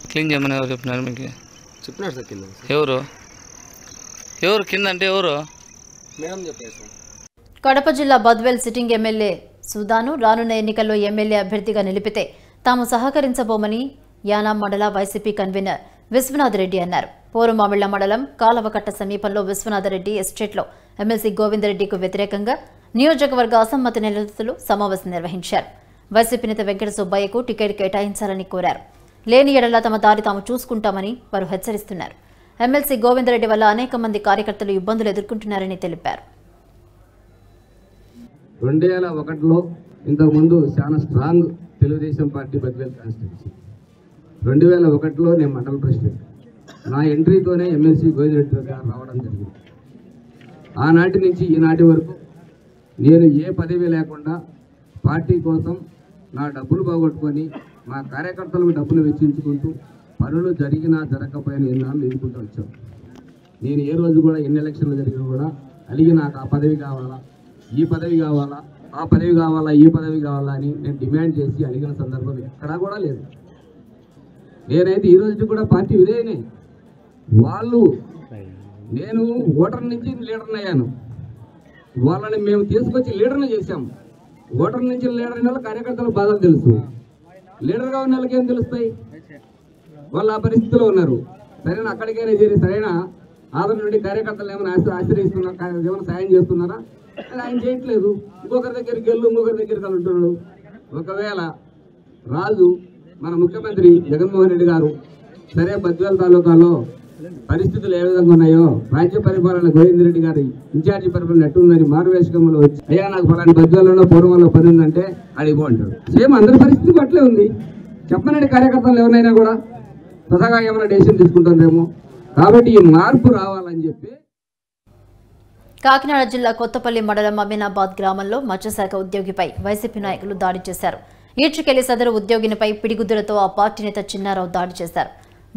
క్లీన్ చేయమని ఎవరు చెప్పినారు మీకు? చెప్పినారు సార్ కింద. ఎవరు కింద అంటే ఎవరు? మేడం చెప్పారు సార్. కడప జిల్లా బద్వేల్ సిట్టింగ్ ఎమ్మెల్యే సుధాను రానున్న ఎన్నికల్లో ఎమ్మెల్యే అభ్యర్థిగా నిలిపితే తాము సహకరించబోమని యానాం మండల వైసీపీ కన్వీనర్ విశ్వనాథరెడ్డి అన్నారు. పోరుమామిళ్ల మండలం కాలవకట్ట సమీపంలో విశ్వనాథరెడ్డి ఎస్టేట్లో ఎమ్మెల్సీ గోవిందరెడ్డికి వ్యతిరేకంగా నియోజకవర్గ అసమ్మతి నిరసనలు సమావేశం నిర్వహించారు. వైసీపీ నేత వెంకట సుబ్బయ్యకు టికెట్ కేటాయించాలని కోరారు. లేని ఎడల తమ దారి తాము చూసుకుంటామని వారు హెచ్చరిస్తున్నారు. ఎమ్మెల్సీ గోవిందరెడ్డి వల్ల అనేక మంది కార్యకర్తలు ఇబ్బందులు ఎదుర్కొంటున్నారని తెలిపారు. 2001లో ఇంతకుముందు చాలా strong Telugu Desam party Badvel constituency. 2001లో నేను మండల ప్రెసిడెంట్. నా ఎంట్రీతోనే ఎమ్మెల్సీ గోవిందరెడ్డి గారు రావడం జరిగింది. ఆనాటి నుంచి ఈనాటి వరకు నేను ఏ పదవి లేకుండా పార్టీ కోసం నా డబ్బులు పోగొట్టుకొని మా కార్యకర్తలకు డబ్బులు వెచ్చించుకుంటూ పనులు జరిగినా జరగకపోయినా ఎన్నాళ్ళు ఎదుర్కొంటూ వచ్చాం. నేను ఏ రోజు కూడా ఎన్ని ఎలక్షన్లు జరిగినా కూడా అలిగి నాకు ఆ పదవి కావాలా, ఈ పదవి కావాలా, ఆ పదవి కావాలా, ఈ పదవి కావాలా అని నేను డిమాండ్ చేసి అడిగిన సందర్భం ఎక్కడా కూడా లేదు. నేనైతే ఈ రోజు కూడా పార్టీ విధేయనే. వాళ్ళు నేను ఓటర్ నుంచి లీడర్ని అయ్యాను. వాళ్ళని మేము తీసుకొచ్చి లీడర్ని చేశాం. ఓటర్ నుంచి లీడర్ అయిన వాళ్ళ కార్యకర్తలకు బాధలు తెలుసు. లీడర్గా ఉన్న వాళ్ళకి ఏం తెలుస్తాయి? వాళ్ళు ఆ పరిస్థితిలో ఉన్నారు. సరైన అక్కడికైనా చేరి సరైన ఆదరణ నుండి కార్యకర్తలు ఏమైనా ఆశ్రయిస్తున్నారు, ఏమైనా సాయం చేస్తున్నారా? ఆయన చేయట్లేదు. ఇంకొకరి దగ్గరికి వెళ్ళు, ఇంకొకరి దగ్గరికి అంటున్నాడు. ఒకవేళ రాజు మన ముఖ్యమంత్రి జగన్మోహన్ రెడ్డి గారు సరే బద్వేల్ తాలూకాలో పరిస్థితులు ఏ విధంగా ఉన్నాయో రాజ్య పరిపాలన గోవిందరెడ్డి గారి ఇన్ఛార్జి పరిపాలన ఎట్టుందని మారువేషకంలో వచ్చి అయ్యా నాకు ఫలాని బద్వేలలో పూర్వంలో పని ఉందంటే అడిగో అంటాడు. సేమ్ అందరి పరిస్థితి అట్లే ఉంది. చెప్పనండి కార్యకర్తలు ఎవరైనా కూడా స్వతహాగా ఏమైనా డెసిషన్ తీసుకుంటారేమో. కాబట్టి ఈ మార్పు రావాలని చెప్పి కాకినాడ జిల్లా కొత్తపల్లి మండలం అమీనాబాద్ గ్రామంలో మత్స్యశాఖ ఉద్యోగిపై వైసీపీ నాయకులు దాడి చేశారు. ఈడ్చుకెళ్లి సదరు ఉద్యోగినిపై పిడిగుద్దులతో ఆ పార్టీ నేత చిన్నారావు దాడి చేశారు.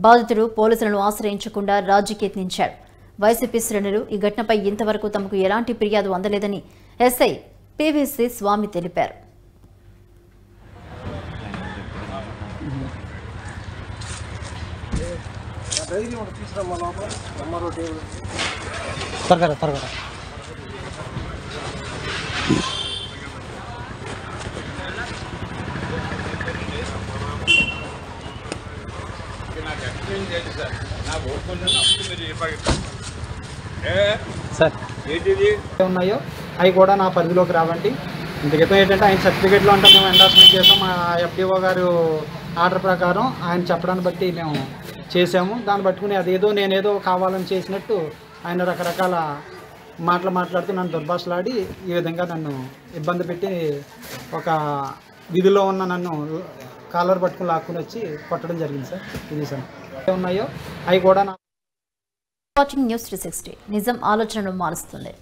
బాధితుడు పోలీసులను ఆశ్రయించకుండా రాజీకి యత్నించాడు. వైసీపీ శ్రేణులు ఈ ఘటనపై ఇంతవరకు తమకు ఎలాంటి ఫిర్యాదు అందలేదని ఎస్ఐ పివిసి స్వామి తెలిపారు. సార్ ఏంటిది ఉన్నాయో అవి కూడా నా పరిధిలోకి రావండి. ఇంతకితం ఏంటంటే ఆయన సర్టిఫికేట్లో అంటే మేము ఎండార్స్మెంట్ చేసాం. మా ఎఫ్డిఓ గారు ఆర్డర్ ప్రకారం ఆయన చెప్పడాన్ని బట్టి మేము చేసాము. దాన్ని పట్టుకుని అదేదో నేనేదో కావాలని చేసినట్టు ఆయన రకరకాల మాటలు మాట్లాడుతూ నన్ను దుర్భాషలాడి ఈ విధంగా నన్ను ఇబ్బంది పెట్టి ఒక విధిలో ఉన్న నన్ను కాలర్ పట్టుకుని లాక్కుని వచ్చి కొట్టడం జరిగింది సార్. ఇది సార్ ఉన్నాయో అవి కూడా వాచింగ్ న్యూస్ 360 నిజం ఆలోచనను మారుస్తుంది.